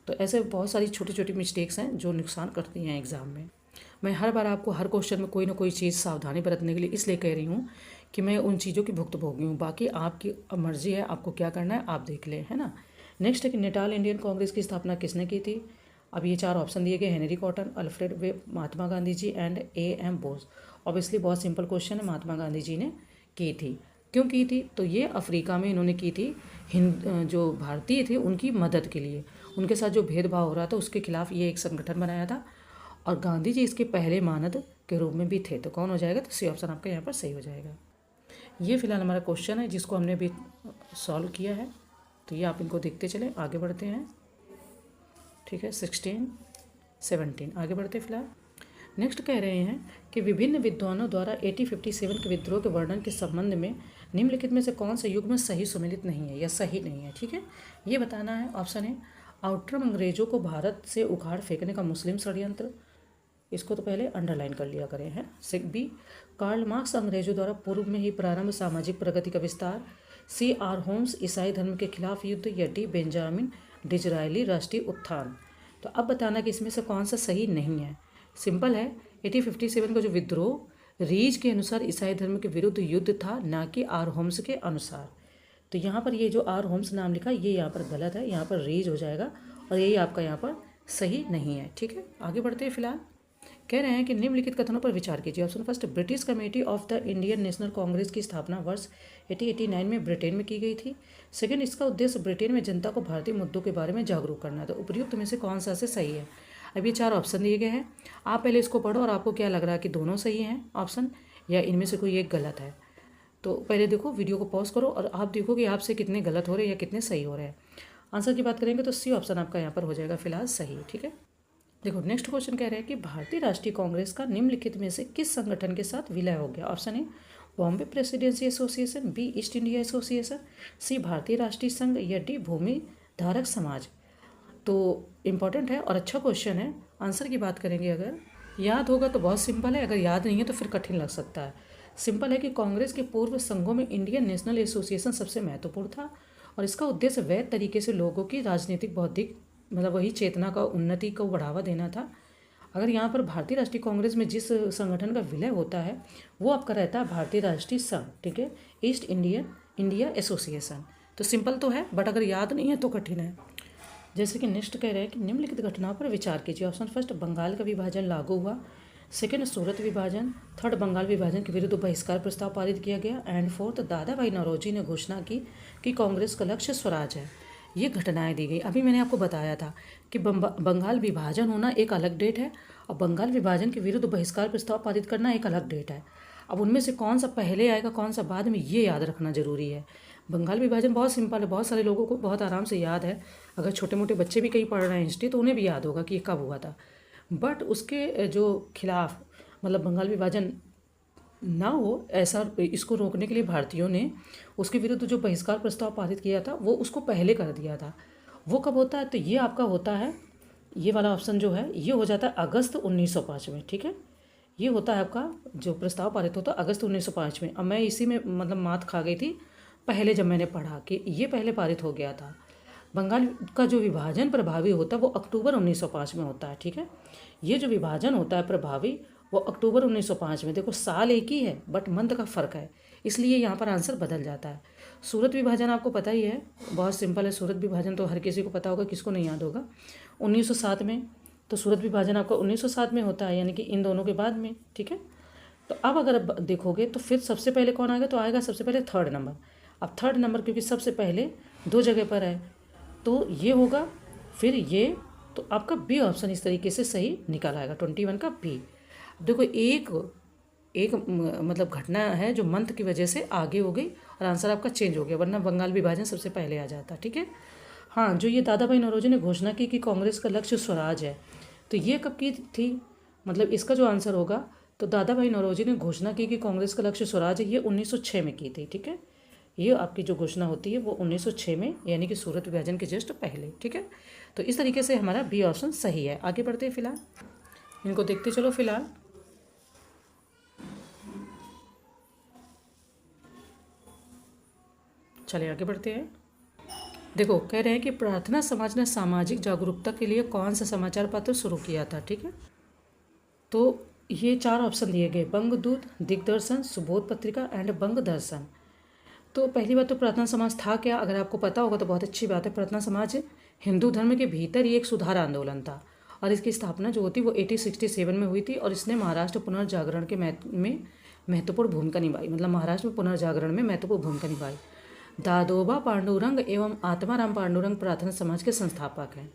तो ऐसे बहुत सारी छोटी छोटी मिस्टेक्स हैं जो नुकसान करती हैं एग्ज़ाम में। मैं हर बार आपको हर क्वेश्चन में कोई ना कोई चीज़ सावधानी बरतने के लिए इसलिए कह रही हूँ कि मैं उन चीज़ों की भुक्तभोगी हूँ। बाकी आपकी मर्जी है, आपको क्या करना है आप देख लें, है ना। नेक्स्ट है कि नेटाल इंडियन कांग्रेस की स्थापना किसने की थी। अब ये 4 ऑप्शन दिए गए, Henry Cotton, Alfred Webb, Mahatma Gandhi ji and A.M. बोस। ऑब्वियसली बहुत सिंपल क्वेश्चन है, महात्मा गांधी जी ने की थी। क्यों की थी, तो ये अफ्रीका में इन्होंने की थी जो भारतीय थे उनकी मदद के लिए, उनके साथ जो भेदभाव हो रहा था उसके खिलाफ ये एक संगठन बनाया था, और गांधी जी इसके पहले मानद के रूप में भी थे। तो कौन हो जाएगा, तो सी ऑप्शन आपका यहाँ पर सही हो जाएगा। ये फिलहाल हमारा क्वेश्चन है जिसको हमने अभी सॉल्व किया है, तो ये आप इनको देखते चलें। आगे बढ़ते हैं। ठीक है, 16, 17 आगे बढ़ते फिलहाल। नेक्स्ट कह रहे हैं कि विभिन्न विद्वानों द्वारा 1857 के विद्रोह के वर्णन के संबंध में निम्नलिखित में से कौन सा युग में सही सुमेलित नहीं है या सही नहीं है। ठीक है, ये बताना है। ऑप्शन है, आउटरम अंग्रेजों को भारत से उखाड़ फेंकने का मुस्लिम षड्यंत्र, इसको तो पहले अंडरलाइन कर लिया करें, है। बी, कार्ल मार्क्स अंग्रेजों द्वारा पूर्व में ही प्रारंभ सामाजिक प्रगति का विस्तार। सी, आर होम्स ईसाई धर्म के खिलाफ युद्ध। या डी, बेंजामिन डिजरायली राष्ट्रीय उत्थान। तो अब बताना कि इसमें से कौन सा सही नहीं है। सिंपल है, 1857 का जो विद्रोह रीज के अनुसार ईसाई धर्म के विरुद्ध युद्ध था, ना कि आर होम्स के अनुसार। तो यहाँ पर ये जो आर होम्स नाम लिखा ये यहाँ पर गलत है, यहाँ पर रीज हो जाएगा और यही आपका यहाँ पर सही नहीं है। ठीक है, आगे बढ़ते हैं। फिलहाल कह रहे हैं कि निम्नलिखित कथनों पर विचार कीजिए। Option first, British committee of the Indian national Congress की स्थापना वर्ष 1889 में ब्रिटेन में की गई थी। सेकंड, इसका उद्देश्य ब्रिटेन में जनता को भारतीय मुद्दों के बारे में जागरूक करना है। तो उपयुक्त में से कौन सा से सही है। अब ये 4 ऑप्शन दिए गए हैं, आप पहले इसको पढ़ो और आपको क्या लग रहा है कि दोनों सही हैं ऑप्शन, या इनमें से कोई एक गलत है। तो पहले देखो, वीडियो को पॉज करो और आप देखो कि आपसे कितने गलत हो रहे हैं या कितने सही हो रहे हैं। आंसर की बात करेंगे तो सी ऑप्शन आपका यहाँ पर हो जाएगा फिलहाल सही। ठीक है, देखो नेक्स्ट क्वेश्चन कह रहे हैं कि भारतीय राष्ट्रीय कांग्रेस का निम्नलिखित में से किस संगठन के साथ विलय हो गया। Option A, Bombay Presidency Association. B, East India Association. C, Bharatiya Rashtriya संघ। या डी, भूमि धारक समाज। तो इम्पॉर्टेंट है और अच्छा क्वेश्चन है। आंसर की बात करेंगे, अगर याद होगा तो बहुत सिंपल है, अगर याद नहीं है तो फिर कठिन लग सकता है। सिंपल है कि कांग्रेस के पूर्व संघों में इंडियन नेशनल एसोसिएशन सबसे महत्वपूर्ण था और इसका उद्देश्य वैध तरीके से लोगों की राजनीतिक बौद्धिक मतलब वही चेतना का उन्नति को बढ़ावा देना था। अगर यहाँ पर भारतीय राष्ट्रीय कांग्रेस में जिस संगठन का विलय होता है वो आपका रहता है भारतीय राष्ट्रीय संघ। ठीक है, ईस्ट इंडिया एसोसिएशन। तो सिंपल तो है बट अगर याद नहीं है तो कठिन है। जैसे कि नेक्स्ट कह रहे हैं कि निम्नलिखित घटनाओं पर विचार कीजिए। ऑप्शन फर्स्ट, बंगाल का विभाजन लागू हुआ। सेकंड, सूरत विभाजन। थर्ड, बंगाल विभाजन के विरुद्ध बहिष्कार प्रस्ताव पारित किया गया। एंड फोर्थ, दादा भाई नौरोजी ने घोषणा की कि कांग्रेस का लक्ष्य स्वराज है। ये घटनाएं दी गई। अभी मैंने आपको बताया था कि बंगाल विभाजन होना एक अलग डेट है और बंगाल विभाजन के विरुद्ध बहिष्कार प्रस्ताव पारित करना एक अलग डेट है। अब उनमें से कौन सा पहले आएगा कौन सा बाद में, ये याद रखना जरूरी है। बंगाल विभाजन बहुत सिंपल है, बहुत सारे लोगों को बहुत आराम से याद है। अगर छोटे मोटे बच्चे भी कहीं पढ़ रहे हैं हिस्ट्री तो उन्हें भी याद होगा कि ये कब हुआ था। बट उसके जो खिलाफ मतलब बंगाल विभाजन ना हो ऐसा इसको रोकने के लिए भारतीयों ने उसके विरुद्ध जो बहिष्कार प्रस्ताव पारित किया था वो उसको पहले कर दिया था। वो कब होता है, तो ये आपका होता है, ये वाला ऑप्शन जो है ये हो जाता है अगस्त 1905 में। ठीक है, ये होता है आपका जो प्रस्ताव पारित होता है अगस्त 1905 में। अब मैं इसी में मतलब मात खा गई थी पहले जब मैंने पढ़ा कि ये पहले पारित हो गया था। बंगाल का जो विभाजन प्रभावी होता है वो अक्टूबर 1905 में होता है, ठीक है। ये जो विभाजन होता है प्रभावी वो अक्टूबर 1905 में, देखो साल एक ही है बट मंथ का फ़र्क है, इसलिए यहाँ पर आंसर बदल जाता है। सूरत विभाजन आपको पता ही है, बहुत सिंपल है। सूरत विभाजन तो हर किसी को पता होगा, किसको नहीं याद होगा। 1907 में, तो सूरत विभाजन आपका 1907 में होता है, यानी कि इन दोनों के बाद में, ठीक है। तो अब अगर देखोगे तो फिर सबसे पहले कौन आएगा, तो आएगा सबसे पहले थर्ड नंबर। अब थर्ड नंबर क्योंकि सबसे पहले दो जगह पर है तो ये होगा, फिर ये, तो आपका बी ऑप्शन इस तरीके से सही निकल आएगा, 21 का बी। देखो एक एक मतलब घटना है जो मंथ की वजह से आगे हो गई और आंसर आपका चेंज हो गया, वरना बंगाल विभाजन सबसे पहले आ जाता, ठीक है। हाँ, जो ये दादा भाई नौरोजी ने घोषणा की कि कांग्रेस का लक्ष्य स्वराज है, तो ये कब की थी, मतलब इसका जो आंसर होगा, तो दादा भाई नौरोजी ने घोषणा की कि कांग्रेस का लक्ष्य स्वराज है, ये 1906 में की थी, ठीक है। ये आपकी जो घोषणा होती है वो 1906 में, यानी कि सूरत विभाजन के जस्ट पहले, ठीक है। तो इस तरीके से हमारा बी ऑप्शन सही है। आगे बढ़ते हैं, फिलहाल इनको देखते चलो। फिलहाल चलिए आगे बढ़ते हैं। देखो कह रहे हैं कि प्रार्थना समाज ने सामाजिक जागरूकता के लिए कौन सा समाचार पत्र शुरू किया था, ठीक है। तो ये चार ऑप्शन दिए गए, बंगदूत, दिग्दर्शन, सुबोध पत्रिका एंड बंग दर्शन। तो पहली बात तो प्रार्थना समाज था क्या, अगर आपको पता होगा तो बहुत अच्छी बात है। प्रार्थना समाज हिंदू धर्म के भीतर ही एक सुधार आंदोलन था और इसकी स्थापना जो होती वो 1867 में हुई थी और इसने महाराष्ट्र पुनर्जागरण के में महत्वपूर्ण भूमिका निभाई, मतलब महाराष्ट्र में पुनर्जागरण में महत्वपूर्ण भूमिका निभाई। दादोबा पांडुरंग एवं आत्माराम पांडुरंग प्रार्थना समाज के संस्थापक हैं।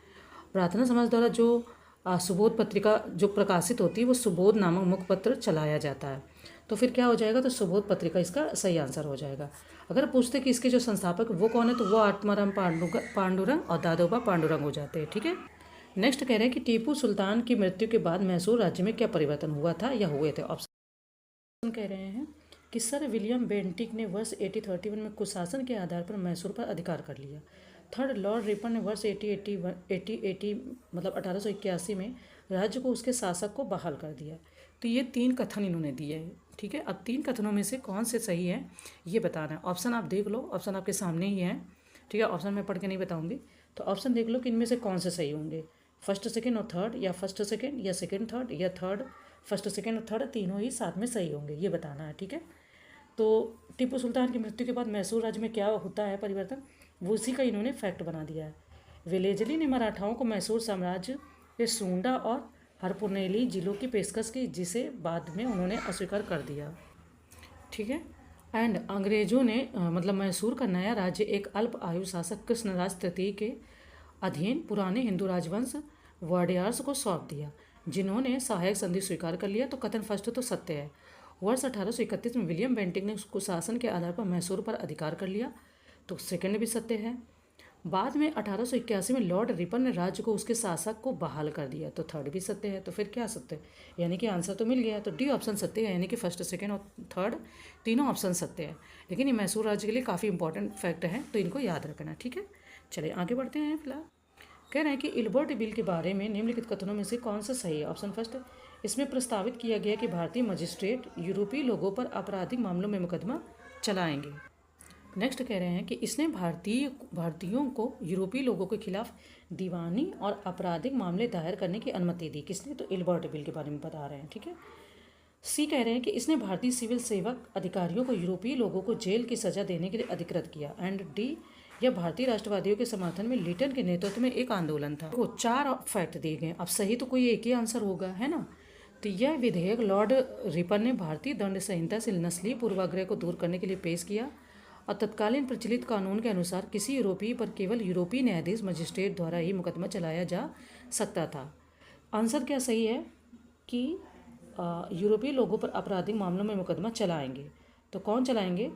प्रार्थना समाज द्वारा जो सुबोध पत्रिका जो प्रकाशित होती है वो सुबोध नामक मुखपत्र चलाया जाता है। तो फिर क्या हो जाएगा, तो सुबोध पत्रिका इसका सही आंसर हो जाएगा। अगर पूछते कि इसके जो संस्थापक वो कौन है, तो वो आत्माराम पांडुरंग और दादोबा पांडुरंग हो जाते हैं, ठीक है। नेक्स्ट कह रहे हैं कि टीपू सुल्तान की मृत्यु के बाद मैसूर राज्य में क्या परिवर्तन हुआ था या हुए थे। ऑप्शन कह रहे हैं कि सर विलियम बेंटिक ने वर्ष 1831 में कुशासन के आधार पर मैसूर पर अधिकार कर लिया। थर्ड, लॉर्ड रिपन ने वर्ष 1880 मतलब 1881 में राज्य को उसके शासक को बहाल कर दिया। तो ये तीन कथन इन्होंने दिए हैं, ठीक है। अब तीन कथनों में से कौन से सही है ये बताना है। ऑप्शन आप देख लो, ऑप्शन आपके सामने ही है, ठीक है। ऑप्शन मैं पढ़ के नहीं बताऊंगी, तो ऑप्शन देख लो कि इनमें से कौन से सही होंगे, फर्स्ट सेकेंड और थर्ड, या फर्स्ट सेकेंड या सेकेंड थर्ड, या थर्ड फर्स्ट सेकेंड और थर्ड, तीनों ही साथ में सही होंगे, ये बताना है, ठीक है। तो टीपू सुल्तान की मृत्यु के बाद मैसूर राज्य में क्या होता है परिवर्तन, वो उसी का इन्होंने फैक्ट बना दिया है। वेलेजली ने मराठाओं को मैसूर साम्राज्य के सूंडा और हरपुनेली जिलों की पेशकश की, जिसे बाद में उन्होंने अस्वीकार कर दिया, ठीक है। एंड अंग्रेजों ने मतलब मैसूर का नया राज्य एक अल्प आयु शासक कृष्णराज तृतीय के अधीन पुराने हिंदू राजवंश वाडियार्स को सौंप दिया, जिन्होंने सहायक संधि स्वीकार कर लिया। तो कथन फर्स्ट तो सत्य है। वर्ष 1831 में विलियम बेंटिक ने उसको शासन के आधार पर मैसूर पर अधिकार कर लिया, तो सेकंड भी सत्य है। बाद में 1881 में लॉर्ड रिपन ने राज्य को उसके शासक को बहाल कर दिया, तो थर्ड भी सत्य है। तो फिर क्या सत्य है, यानी कि आंसर तो मिल गया। तो डी ऑप्शन सत्य है, यानी कि फर्स्ट सेकंड और थर्ड तीनों ऑप्शन सत्य है। लेकिन ये मैसूर राज्य के लिए काफ़ी इंपॉर्टेंट फैक्ट है, तो इनको याद रखना, ठीक है। चलिए आगे बढ़ते हैं। फिलहाल कह रहे हैं कि इल्बर्ट बिल के बारे में निम्नलिखित कथनों में से कौन सा सही है। ऑप्शन फर्स्ट, इसमें प्रस्तावित किया गया कि भारतीय मजिस्ट्रेट यूरोपीय लोगों पर आपराधिक मामलों में मुकदमा चलाएंगे। नेक्स्ट कह रहे हैं कि इसने भारतीयों को यूरोपीय लोगों के खिलाफ दीवानी और आपराधिक मामले दायर करने की अनुमति दी। किसने, तो इल्बर्ट बिल के बारे में बता रहे हैं, ठीक है। सी कह रहे हैं कि इसने भारतीय सिविल सेवक अधिकारियों को यूरोपीय लोगों को जेल की सजा देने के लिए अधिकृत किया। एंड डी, यह भारतीय राष्ट्रवादियों के समर्थन में लिटन के नेतृत्व में एक आंदोलन था। वो चार फैक्ट दिए गए, अब सही तो कोई एक ही आंसर होगा, है ना। तो यह विधेयक लॉर्ड रिपन ने भारतीय दंड संहिता से नस्लीय पूर्वाग्रह को दूर करने के लिए पेश किया और तत्कालीन प्रचलित कानून के अनुसार किसी यूरोपीय पर केवल यूरोपीय न्यायाधीश मजिस्ट्रेट द्वारा ही मुकदमा चलाया जा सकता था। आंसर क्या सही है कि यूरोपीय लोगों पर आपराधिक मामलों में मुकदमा चलाएंगे। तो कौन चलाएंगे,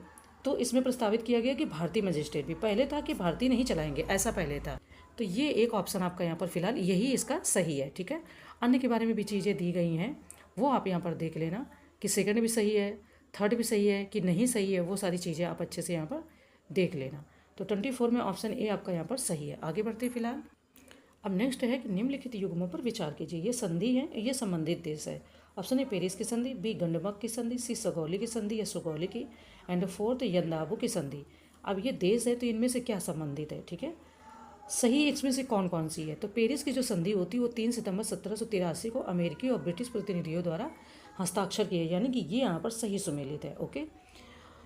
तो इसमें प्रस्तावित किया गया कि भारतीय मजिस्ट्रेट भी, पहले था कि भारतीय नहीं चलाएंगे, ऐसा पहले था। तो ये एक ऑप्शन आपका यहाँ पर फिलहाल यही इसका सही है, ठीक है। अन्य के बारे में भी चीज़ें दी गई हैं, वो आप यहाँ पर देख लेना कि सेकंड भी सही है, थर्ड भी सही है कि नहीं सही है, वो सारी चीज़ें आप अच्छे से यहाँ पर देख लेना। तो 24 में ऑप्शन ए आपका यहाँ पर सही है। आगे बढ़ते फिलहाल। अब नेक्स्ट है कि निम्नलिखित युग्मों पर विचार कीजिए। ये संधि है, ये संबंधित देश है। ऑप्शन ए पेरिस की संधि, बी गंडमक की संधि, सी सगौली की संधि या सुगौली की, एंड फोर्थ यंदाबू की संधि। अब ये देश है तो इनमें से क्या संबंधित है, ठीक है। सही इसमें से कौन कौन सी है? तो पेरिस की जो संधि होती है वो 3 सितंबर 1783 को अमेरिकी और ब्रिटिश प्रतिनिधियों द्वारा हस्ताक्षर किए, यानी कि ये यहाँ पर सही सुमेलित है। ओके।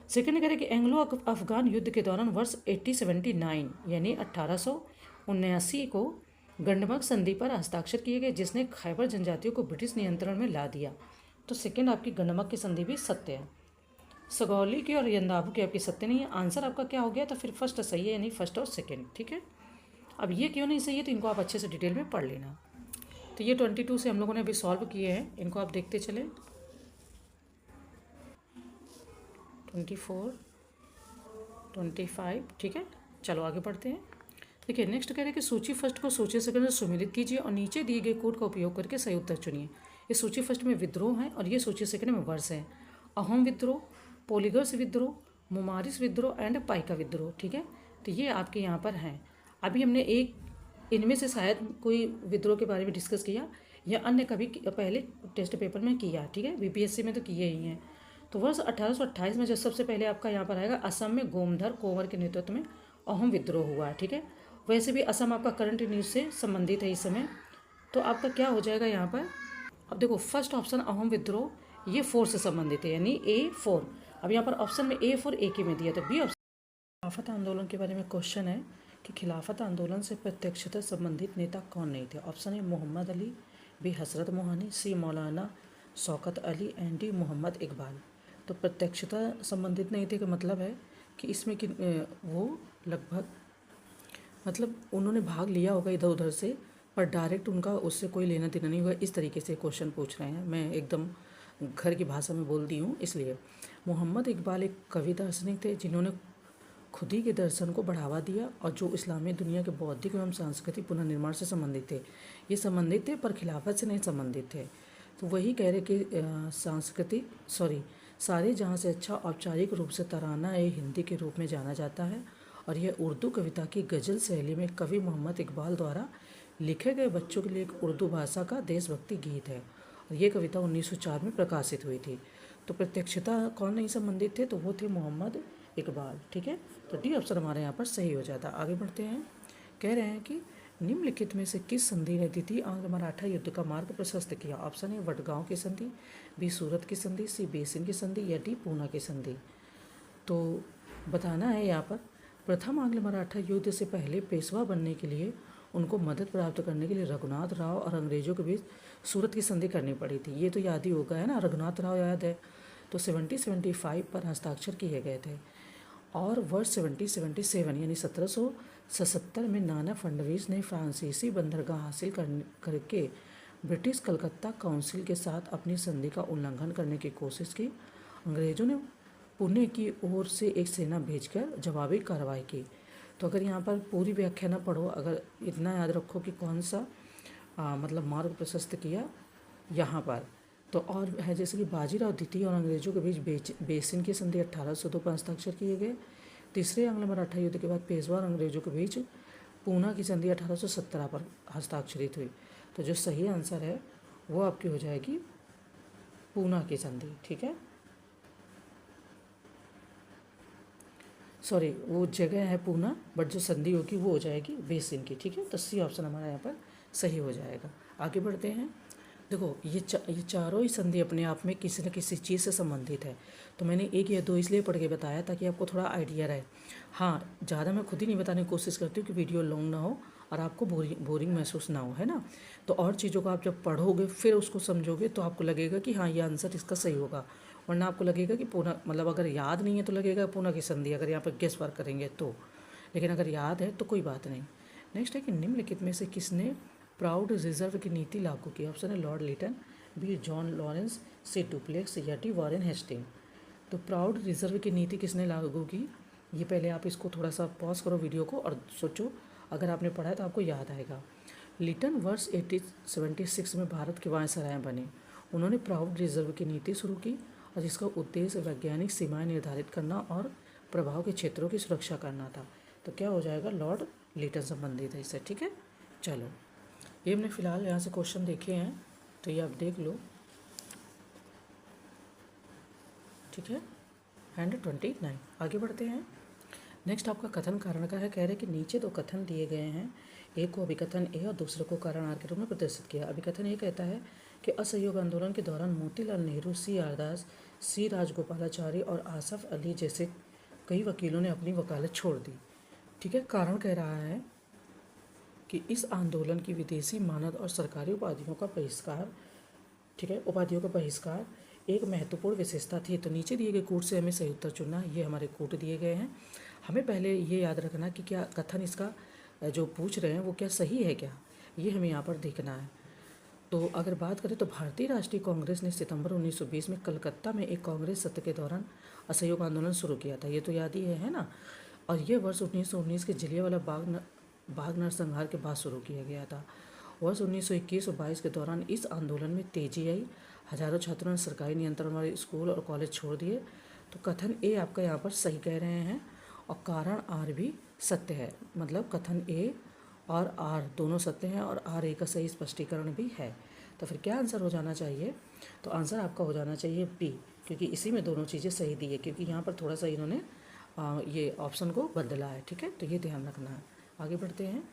सेकेंड करें कि एंग्लो अफगान युद्ध के दौरान वर्ष 1879 यानी 1879 को गंडमक संधि पर हस्ताक्षर किए गए, जिसने खैबर जनजातियों को ब्रिटिश नियंत्रण में ला दिया। तो सेकेंड आपकी गंडमक की संधि भी सत्य है। सगौली की और यंदाबू की आपकी सत्य नहीं है। आंसर आपका क्या हो गया? तो फिर फर्स्ट सही है, यानी फर्स्ट और सेकेंड। ठीक है। अब ये क्यों नहीं सही है तो इनको आप अच्छे से डिटेल में पढ़ लेना। तो ये 22 से हम लोगों ने अभी सॉल्व किए हैं, इनको आप देखते चले। 24, 25। ठीक है, चलो आगे बढ़ते हैं। देखिए नेक्स्ट कह रहे हैं कि सूची फर्स्ट को सूची सेकंड से सुमेलित कीजिए और नीचे दिए गए कोड का उपयोग करके सही उत्तर चुनिए। ये सूची फर्स्ट में विद्रोह है और ये सूची सेकंड में वर्ष है। अहोम विद्रोह, पोलिगर्स विद्रोह, मुमारिस विद्रोह एंड पाइका विद्रोह। ठीक है, तो ये आपके यहाँ पर हैं। अभी हमने एक इनमें से शायद कोई विद्रोह के बारे में डिस्कस किया या अन्य कभी पहले टेस्ट पेपर में किया। ठीक है, बीपीएससी में तो किए ही हैं। तो वर्ष 1828 में जो सबसे पहले आपका यहाँ पर आएगा, असम में गोमधर कोंवर के नेतृत्व में अहोम विद्रोह हुआ। ठीक है, वैसे भी असम आपका करंट न्यूज़ से संबंधित है इस समय। तो आपका क्या हो जाएगा यहाँ पर? अब देखो फर्स्ट ऑप्शन अहोम विद्रोह, ये 4 से संबंधित है, यानी A4। अब यहाँ पर ऑप्शन में A4 एक ही में दिया, तो बी ऑप्शन। खिलाफत आंदोलन के बारे में क्वेश्चन है कि खिलाफत आंदोलन से प्रत्यक्षतः संबंधित नेता कौन नहीं थे? ऑप्शन है Mohammad Ali, B Hazrat Mohani, C Maulana Shaukat Ali and D Mohammad Iqbal. तो प्रत्यक्षतः संबंधित नहीं थे का मतलब है कि इसमें कि वो लगभग मतलब उन्होंने भाग लिया होगा इधर उधर से, पर डायरेक्ट उनका उससे कोई लेना देना नहीं हुआ। इस तरीके से क्वेश्चन पूछ रहे हैं, मैं एकदम घर की भाषा में बोल दी हूँ इसलिए। मोहम्मद इकबाल एक कवि दार्शनिक थे जिन्होंने खुदी के दर्शन को बढ़ावा दिया और जो इस्लामी दुनिया के बौद्धिक एवं सांस्कृतिक पुनर्निर्माण से संबंधित थे। ये संबंधित थे पर खिलाफत से नहीं संबंधित थे। तो वही कह रहे कि सारे जहाँ से अच्छा औपचारिक रूप से तराना ए हिंदी के रूप में जाना जाता है और यह उर्दू कविता की गज़ल शैली में कवि मोहम्मद इकबाल द्वारा लिखे गए बच्चों के लिए एक उर्दू भाषा का देशभक्ति गीत है और ये कविता 1904 में प्रकाशित हुई थी। तो प्रत्यक्षता कौन नहीं संबंधित थे? तो वो थे मोहम्मद इकबाल। ठीक है, तो डी ऑप्शन हमारे यहाँ पर सही हो जाता। आगे बढ़ते हैं। कह रहे हैं कि निम्नलिखित में से किस संधि ने द्वितीय आंग्ल मराठा युद्ध का मार्ग प्रशस्त किया? ऑप्शन है वडगांव की संधि, बी सूरत की संधि, सी बेसिन की संधि या डी पूना की संधि। तो बताना है यहाँ पर प्रथम आंग्ल मराठा युद्ध से पहले पेशवा बनने के लिए उनको मदद प्राप्त करने के लिए रघुनाथ राव और अंग्रेजों के बीच सूरत की संधि करनी पड़ी थी। ये तो याद ही होगा, है ना, रघुनाथ राव याद है। तो 1775 पर हस्ताक्षर किए गए थे और वर्ष 1777 यानी 1777 में नाना फडणवीस ने फ्रांसीसी बंदरगाह हासिल करके ब्रिटिश कलकत्ता काउंसिल के साथ अपनी संधि का उल्लंघन करने की कोशिश की। अंग्रेजों ने पुणे की ओर से एक सेना भेजकर जवाबी कार्रवाई की। तो अगर यहाँ पर पूरी व्याख्या ना पढ़ो, अगर इतना याद रखो कि कौन सा मतलब मार्ग प्रशस्त किया यहाँ पर, तो और है जैसे कि बाजीराव द्वितीय और अंग्रेजों के बीच बेसिन की संधि 1802 पर हस्ताक्षर किए गए। तीसरे आंग्ल मराठा युद्ध के बाद पेशवा और अंग्रेजों के बीच पूना की संधि 1817 पर हस्ताक्षरित हुई। तो जो सही आंसर है वो आपकी हो जाएगी पूना की संधि। ठीक है, सॉरी वो जगह है पूना, बट जो संधि होगी वो हो जाएगी बेसिन की। ठीक है, तो सी ऑप्शन हमारा यहाँ पर सही हो जाएगा। आगे बढ़ते हैं। देखो ये चारों ही संधि अपने आप में किसी न किसी चीज़ से संबंधित है। तो मैंने एक या दो इसलिए पढ़ के बताया ताकि आपको थोड़ा आइडिया रहे। हाँ, ज़्यादा मैं खुद ही नहीं बताने की कोशिश करती हूँ कि वीडियो लॉन्ग ना हो और आपको बोरिंग महसूस ना हो, है ना। तो और चीज़ों को आप जब पढ़ोगे फिर उसको समझोगे तो आपको लगेगा कि हाँ ये आंसर इसका सही होगा, वरना आपको लगेगा कि पूना मतलब अगर याद नहीं है तो लगेगा पूना की संधि, अगर यहाँ पर गेस वर्क करेंगे तो। लेकिन अगर याद है तो कोई बात नहीं। नेक्स्ट है कि निम्नलिखित में से किसने प्राउड रिजर्व की नीति लागू की? ऑप्शन है Lord Lytton, B John Lawrence, C Dupleix या डी वॉरेन हेस्टिंग। तो प्राउड रिजर्व की नीति किसने लागू की? ये पहले आप इसको थोड़ा सा पॉज करो वीडियो को और सोचो, अगर आपने पढ़ा है तो आपको याद आएगा। लिटन वर्ष 1876 में भारत के वायसराय बने। उन्होंने प्राउड रिजर्व की नीति शुरू की और जिसका उद्देश्य वैज्ञानिक सीमाएं निर्धारित करना और प्रभाव के क्षेत्रों की सुरक्षा करना था। तो क्या हो जाएगा? लॉर्ड लिटन संबंधित है इससे। ठीक है, चलो ये हमने फिलहाल यहाँ से क्वेश्चन देखे हैं तो ये आप देख लो। ठीक है, 129। आगे बढ़ते हैं। नेक्स्ट आपका कथन कारण का है, कह रहे कि नीचे दो कथन दिए गए हैं, एक को अभिकथन ए और दूसरे को कारण आर के रूप में प्रदर्शित किया। अभिकथन ए कहता है कि असहयोग आंदोलन के दौरान मोतीलाल नेहरू, सी आर दास, सी राजगोपालाचारी और आसफ अली जैसे कई वकीलों ने अपनी वकालत छोड़ दी। ठीक है। कारण कह रहा है कि इस आंदोलन की विदेशी मानद और सरकारी उपाधियों का बहिष्कार, ठीक है, उपाधियों का बहिष्कार एक महत्वपूर्ण विशेषता थी। तो नीचे दिए गए कूट से हमें सही उत्तर चुनना है। ये हमारे कूट दिए गए हैं। हमें पहले ये याद रखना कि क्या कथन इसका जो पूछ रहे हैं वो क्या सही है क्या, ये हमें यहाँ पर देखना है। तो अगर बात करें तो भारतीय राष्ट्रीय कांग्रेस ने सितंबर 1920 में कलकत्ता में एक कांग्रेस सत्र के दौरान असहयोग आंदोलन शुरू किया था। ये तो याद ही है ना। और ये वर्ष 1919 के जलियांवाला बाग नरसंहार के बाद शुरू किया गया था। वर्ष 1921 और 22 के दौरान इस आंदोलन में तेजी आई। हजारों छात्रों ने सरकारी नियंत्रण वाले स्कूल और कॉलेज छोड़ दिए। तो कथन ए आपका यहाँ पर सही कह रहे हैं और कारण आर भी सत्य है। मतलब कथन ए और आर दोनों सत्य हैं और आर ए का सही स्पष्टीकरण भी है। तो फिर क्या आंसर हो जाना चाहिए? तो आंसर आपका हो जाना चाहिए बी, क्योंकि इसी में दोनों चीज़ें सही दी है, क्योंकि यहाँ पर थोड़ा सा इन्होंने ये ऑप्शन को बदला है। ठीक है, तो ये ध्यान रखना है। आगे बढ़ते हैं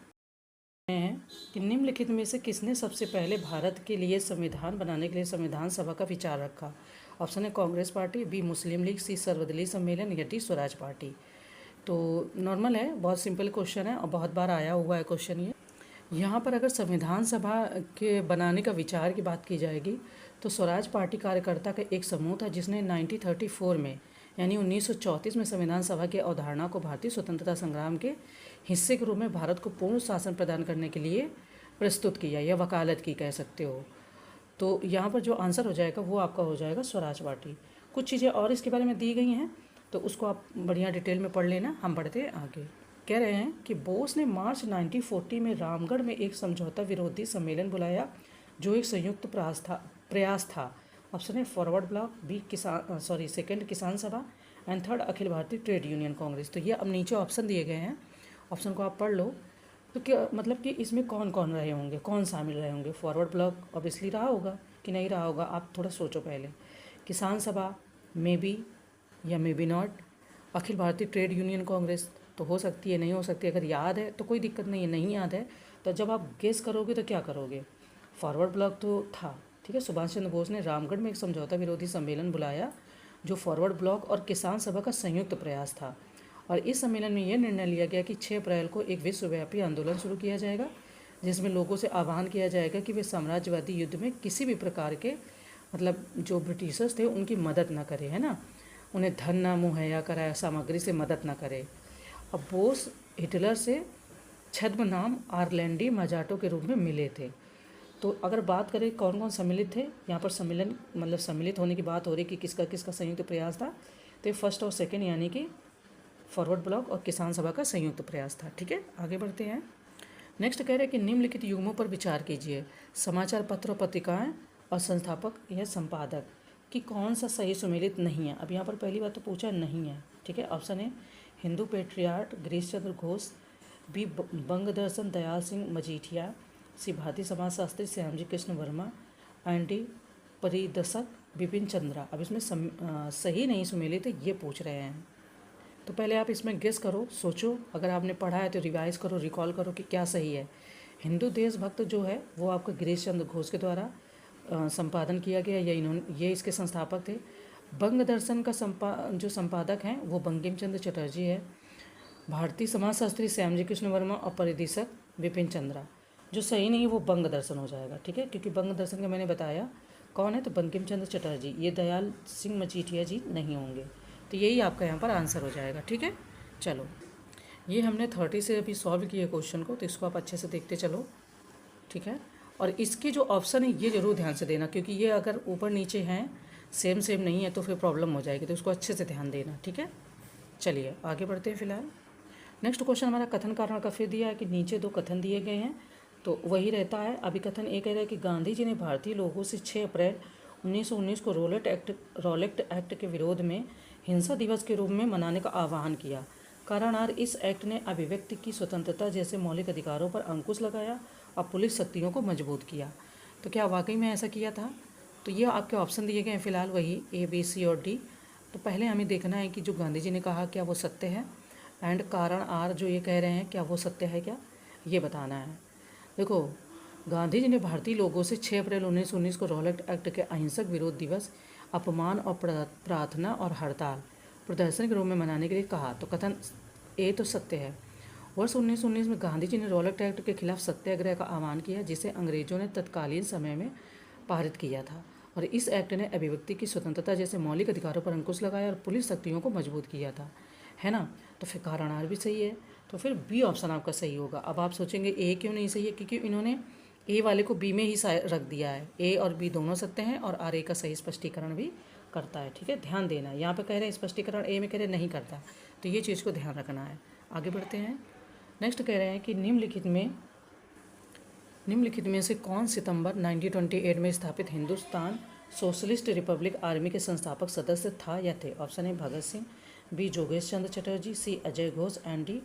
कि निम्नलिखित में से किसने सबसे पहले भारत के लिए संविधान बनाने के लिए संविधान सभा का विचार रखा? ऑप्शन है कांग्रेस पार्टी, बी मुस्लिम लीग, सी सर्वदलीय सम्मेलन या डी स्वराज पार्टी। तो नॉर्मल है, बहुत सिंपल क्वेश्चन है और बहुत बार आया हुआ है क्वेश्चन ये। यहाँ पर अगर संविधान सभा के बनाने का विचार की बात की जाएगी तो स्वराज पार्टी कार्यकर्ता का एक समूह था जिसने 1934 में यानी 1934 में संविधान सभा की अवधारणा को भारतीय स्वतंत्रता संग्राम के हिस्से के रूप में भारत को पूर्ण शासन प्रदान करने के लिए प्रस्तुत किया या वकालत की कह सकते हो। तो यहाँ पर जो आंसर हो जाएगा वो आपका हो जाएगा स्वराज पार्टी। कुछ चीज़ें और इसके बारे में दी गई हैं तो उसको आप बढ़िया डिटेल में पढ़ लेना। हम बढ़ते हैं आगे। कह रहे हैं कि बोस ने मार्च 1940 में रामगढ़ में एक समझौता विरोधी सम्मेलन बुलाया जो एक संयुक्त प्रयास था। ऑप्शन है फॉरवर्ड ब्लॉक, बी सेकंड किसान सभा and third Akhil Bharatiya trade union Congress. तो ये अब नीचे ऑप्शन दिए गए हैं, ऑप्शन को आप पढ़ लो। तो क्या मतलब कि इसमें कौन कौन रहे होंगे, कौन शामिल रहे होंगे? फॉरवर्ड ब्लॉक ऑब्वियसली रहा होगा कि नहीं रहा होगा, आप थोड़ा सोचो पहले। किसान सभा मे बी या may be not. Akhil Bharatiya trade union Congress तो हो सकती है, नहीं हो सकती। अगर याद है तो कोई दिक्कत नहीं है, नहीं याद है तो जब आप गेस करोगे तो क्या करोगे? फॉरवर्ड ब्लॉक तो था, ठीक है। सुभाष चंद्र बोस ने रामगढ़ में एक समझौता विरोधी सम्मेलन बुलाया जो फॉरवर्ड ब्लॉक और किसान सभा का संयुक्त प्रयास था। और इस सम्मेलन में यह निर्णय लिया गया कि 6 अप्रैल को एक विश्वव्यापी आंदोलन शुरू किया जाएगा जिसमें लोगों से आह्वान किया जाएगा कि वे साम्राज्यवादी युद्ध में किसी भी प्रकार के मतलब जो ब्रिटिशर्स थे उनकी मदद ना करें, है ना, उन्हें धन ना मुहैया कराए, सामग्री से मदद ना करे। अब बोस हिटलर से छद्म नाम आर्लेंडी मजाटो के रूप में मिले थे। तो अगर बात करें कौन कौन सम्मिलित थे, यहाँ पर सम्मेलन मतलब सम्मिलित होने की बात हो रही कि किसका किसका संयुक्त प्रयास था। तो फर्स्ट और सेकंड यानी कि फॉरवर्ड ब्लॉक और किसान सभा का संयुक्त प्रयास था। ठीक है, आगे बढ़ते हैं। नेक्स्ट कह रहे हैं कि निम्नलिखित युग्मों पर विचार कीजिए। समाचार पत्र और पत्रिकाएँ और संस्थापक या संपादक कि कौन सा सही सुमेलित नहीं है। अब यहाँ पर पहली बात तो पूछा नहीं है, ठीक है। ऑप्शन है हिंदू पेट्रियार्ट गिरीश चंद्र घोष, बी बंगदर्शन दयाल सिंह मजीठिया, सी भारतीय समाजशास्त्री श्यामजी कृष्ण वर्मा एंड डी परिदर्शक बिपिन चंद्रा। अब इसमें सही नहीं सुमेलित है ये पूछ रहे हैं। तो पहले आप इसमें गेस करो, सोचो, अगर आपने पढ़ा है तो रिवाइज करो, रिकॉल करो कि क्या सही है। हिंदू देशभक्त जो है वो आपका गिरीश चंद्र घोष के द्वारा संपादन किया गया या ये इसके संस्थापक थे। बंग दर्शन का जो संपादक हैं वो बंकिम चंद्र चटर्जी है। भारतीय समाजशास्त्री श्यामजी कृष्ण वर्मा और परिदर्शक बिपिन चंद्रा। जो सही नहीं है वो बंग दर्शन हो जाएगा, ठीक है, क्योंकि बंग दर्शन का मैंने बताया कौन है तो बंकिम चंद्र चटर्जी, ये दयाल सिंह मजीठिया जी नहीं होंगे। तो यही आपका यहाँ पर आंसर हो जाएगा, ठीक है। चलो, ये हमने 30 से अभी सॉल्व किए क्वेश्चन को, तो इसको आप अच्छे से देखते चलो, ठीक है। और इसके जो ऑप्शन है ये ज़रूर ध्यान से देना, क्योंकि ये अगर ऊपर नीचे हैं सेम नहीं है तो फिर प्रॉब्लम हो जाएगी, तो उसको अच्छे से ध्यान देना, ठीक है। चलिए आगे बढ़ते हैं। फिलहाल नेक्स्ट क्वेश्चन हमारा कथन कारण का फिर दिया है कि नीचे 2 कथन दिए गए हैं तो वही रहता है। अभी कथन ए कह रहा है कि गांधी जी ने भारतीय लोगों से 6 अप्रैल 1919 को रॉलेट एक्ट के विरोध में हिंसा दिवस के रूप में मनाने का आह्वान किया। कारण आर इस एक्ट ने अभिव्यक्ति की स्वतंत्रता जैसे मौलिक अधिकारों पर अंकुश लगाया और पुलिस शक्तियों को मजबूत किया। तो क्या वाकई में ऐसा किया था? तो ये आपके ऑप्शन दिए गए हैं फिलहाल वही A, B, C और D। तो पहले हमें देखना है कि जो गांधी जी ने कहा क्या वो सत्य है। एंड कारण आर जो ये कह रहे हैं क्या वो सत्य है क्या, ये बताना है। देखो, गांधी जी ने भारतीय लोगों से 6 अप्रैल 1919 को रॉलेट एक्ट के अहिंसक विरोध दिवस अपमान और प्रार्थना और हड़ताल प्रदर्शन के रूप में मनाने के लिए कहा, तो कथन ए तो सत्य है। वर्ष 1919 में गांधी जी ने रॉलेट एक्ट के खिलाफ सत्याग्रह का आह्वान किया, जिसे अंग्रेजों ने तत्कालीन समय में पारित किया था, और इस एक्ट ने अभिव्यक्ति की स्वतंत्रता जैसे मौलिक अधिकारों पर अंकुश लगाया और पुलिस शक्तियों को मजबूत किया था, है ना। तो फिर कारण आर भी सही है, तो फिर बी ऑप्शन आपका सही होगा। अब आप सोचेंगे ए क्यों नहीं सही है, क्योंकि इन्होंने ए वाले को बी में ही रख दिया है। ए और बी दोनों सत्य हैं और आर ए का सही स्पष्टीकरण भी करता है, ठीक है, ध्यान देना। यहाँ पे कह रहे हैं स्पष्टीकरण ए में कह रहे नहीं करता, तो ये चीज़ को ध्यान रखना है। आगे बढ़ते हैं। नेक्स्ट कह रहे हैं कि निम्नलिखित में से कौन सितंबर 1928 में स्थापित हिंदुस्तान सोशलिस्ट रिपब्लिक आर्मी के संस्थापक सदस्य था या थे। Option A Bhagat Singh, B जोगेश Chandra Chatterjee, C Ajay Ghosh and D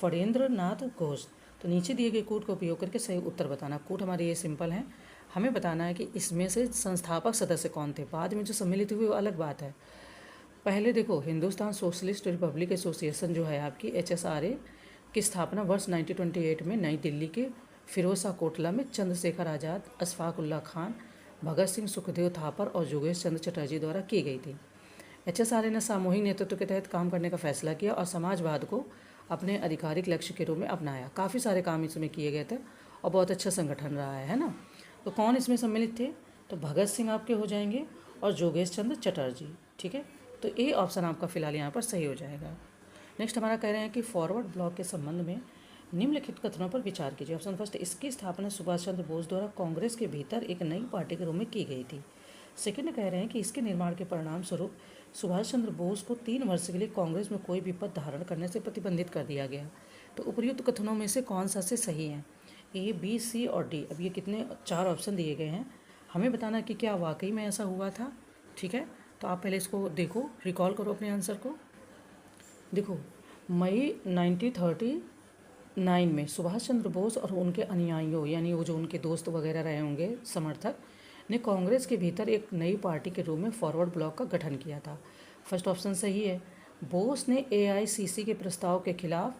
Phanindra Nath Ghosh. तो नीचे दिए गए कूट का उपयोग करके सही उत्तर बताना। कूट हमारे ये सिंपल है, हमें बताना है कि इसमें से संस्थापक सदस्य कौन थे, बाद में जो सम्मिलित हुए वो अलग बात है। पहले देखो, हिंदुस्तान सोशलिस्ट रिपब्लिक एसोसिएशन जो है आपकी HSRA की स्थापना वर्ष 1928 में नई दिल्ली के फिरोज शाह कोटला में चंद्रशेखर आज़ाद, अशफाक उल्लाह खान, भगत सिंह, सुखदेव थापर और जोगेश चंद्र चटर्जी द्वारा की गई थी। HSRA ने सामूहिक नेतृत्व के तहत काम करने का फैसला किया और समाजवाद को अपने आधिकारिक लक्ष्य के रूप में अपनाया। काफ़ी सारे काम इसमें किए गए थे और बहुत अच्छा संगठन रहा है ना। तो कौन इसमें सम्मिलित थे, तो भगत सिंह आपके हो जाएंगे और जोगेश चंद्र चटर्जी, ठीक है। तो ए ऑप्शन आपका फिलहाल यहाँ पर सही हो जाएगा। नेक्स्ट हमारा कह रहे हैं कि फॉरवर्ड ब्लॉक के संबंध में निम्नलिखित कथनों पर विचार कीजिए। ऑप्शन फर्स्ट, इसकी स्थापना सुभाष चंद्र बोस द्वारा कांग्रेस के भीतर एक नई पार्टी के रूप में की गई थी। सेकंड कह रहे हैं कि इसके निर्माण के परिणाम स्वरूप सुभाष चंद्र बोस को 3 वर्ष के लिए कांग्रेस में कोई भी पद धारण करने से प्रतिबंधित कर दिया गया। तो उपर्युक्त कथनों में से कौन सा से सही है, ए, बी, सी और डी। अब ये कितने 4 ऑप्शन दिए गए हैं, हमें बताना कि क्या वाकई में ऐसा हुआ था, ठीक है। तो आप पहले इसको देखो, रिकॉल करो अपने आंसर को। देखो, मई 1939 में सुभाष चंद्र बोस और उनके अनुयायियों, यानी वो जो उनके दोस्त वगैरह रहे होंगे, समर्थक, ने कांग्रेस के भीतर एक नई पार्टी के रूप में फॉरवर्ड ब्लॉक का गठन किया था। फर्स्ट ऑप्शन सही है। बोस ने AICC के प्रस्ताव के खिलाफ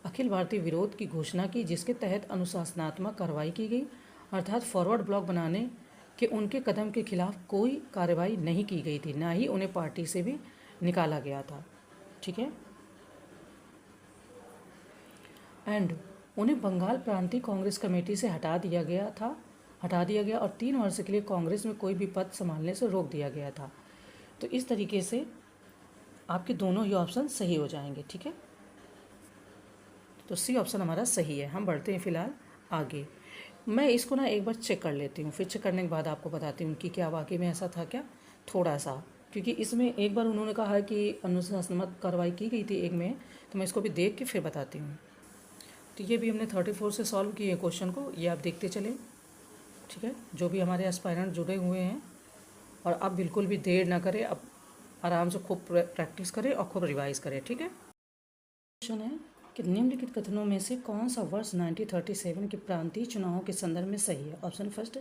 अखिल भारतीय विरोध की घोषणा की, जिसके तहत अनुशासनात्मक कार्रवाई की गई, अर्थात फॉरवर्ड ब्लॉक बनाने के उनके कदम के खिलाफ कोई कार्रवाई नहीं की गई थी, ना ही उन्हें पार्टी से भी निकाला गया था, ठीक है। एंड उन्हें बंगाल प्रांतीय कांग्रेस कमेटी से हटा दिया गया और 3 वर्ष के लिए कांग्रेस में कोई भी पद संभालने से रोक दिया गया था। तो इस तरीके से आपके दोनों ही ऑप्शन सही हो जाएंगे, ठीक है। तो सी ऑप्शन हमारा सही है। हम बढ़ते हैं फिलहाल आगे। मैं इसको ना एक बार चेक कर लेती हूँ, फिर चेक करने के बाद आपको बताती हूँ कि क्या वाकई में ऐसा था क्या, थोड़ा सा, क्योंकि इसमें एक बार उन्होंने कहा है कि अनुशासनात्मक कार्रवाई की गई थी एक में, तो मैं इसको भी देख के फिर बताती हूँ। तो ये भी हमने 34 से सॉल्व किए क्वेश्चन को, ये आप देखते चले, ठीक है। जो भी हमारे एस्पायरेंट जुड़े हुए हैं, और आप बिल्कुल भी देर ना करें, अब आराम से खूब प्रैक्टिस करें और खूब रिवाइज करें, ठीक है। क्वेश्चन है कि निम्नलिखित कथनों में से कौन सा वर्ष 1937 के प्रांतीय चुनावों के संदर्भ में सही है। ऑप्शन फर्स्ट,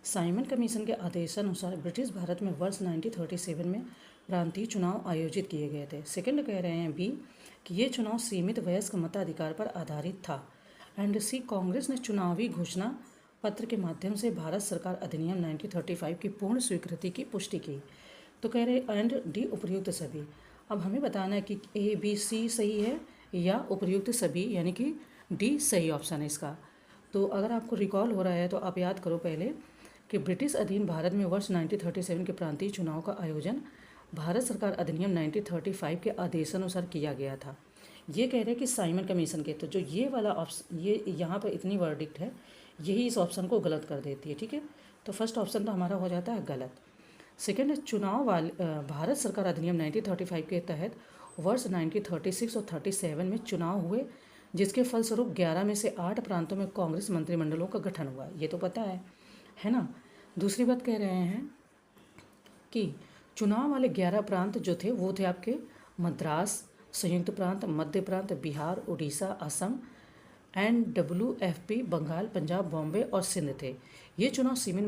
साइमन कमीशन के आदेशानुसार ब्रिटिश भारत में वर्ष 1937 में प्रांतीय चुनाव आयोजित किए गए थे। सेकंड कह रहे हैं बी कि ये चुनाव सीमित वयस्क मताधिकार पर आधारित था। एंड सी, कांग्रेस ने चुनावी घोषणा पत्र के माध्यम से भारत सरकार अधिनियम 1935 की पूर्ण स्वीकृति की पुष्टि की। तो कह रहे एंड डी उपर्युक्त सभी। अब हमें बताना है कि A, B, C सही है या उपर्युक्त सभी, यानी कि डी सही ऑप्शन है इसका। तो अगर आपको रिकॉल हो रहा है तो आप याद करो पहले कि ब्रिटिश अधीन भारत में वर्ष 1937 के प्रांतीय चुनाव का आयोजन भारत सरकार अधिनियम 1935 के आदेशानुसार किया गया था। ये कह रहे हैं कि साइमन कमीशन के, तो जो ये वाला ऑप्शन, ये यहाँ पर इतनी वर्डिक्ट है, यही इस ऑप्शन को गलत कर देती है, ठीक है। तो फर्स्ट ऑप्शन तो हमारा हो जाता है गलत। सेकेंड, चुनाव वाले भारत सरकार अधिनियम 1935 के तहत वर्ष 1936 और 37 में चुनाव हुए, जिसके फलस्वरूप 11 में से 8 प्रांतों में कांग्रेस मंत्रिमंडलों का गठन हुआ, ये तो पता है ना। दूसरी बात कह रहे हैं कि चुनाव वाले 11 प्रांत जो थे वो थे आपके मद्रास, संयुक्त प्रांत, मध्य प्रांत, बिहार, उड़ीसा, असम, NWFP, बंगाल, पंजाब, बॉम्बे और सिंध थे। ये चुनाव सीमित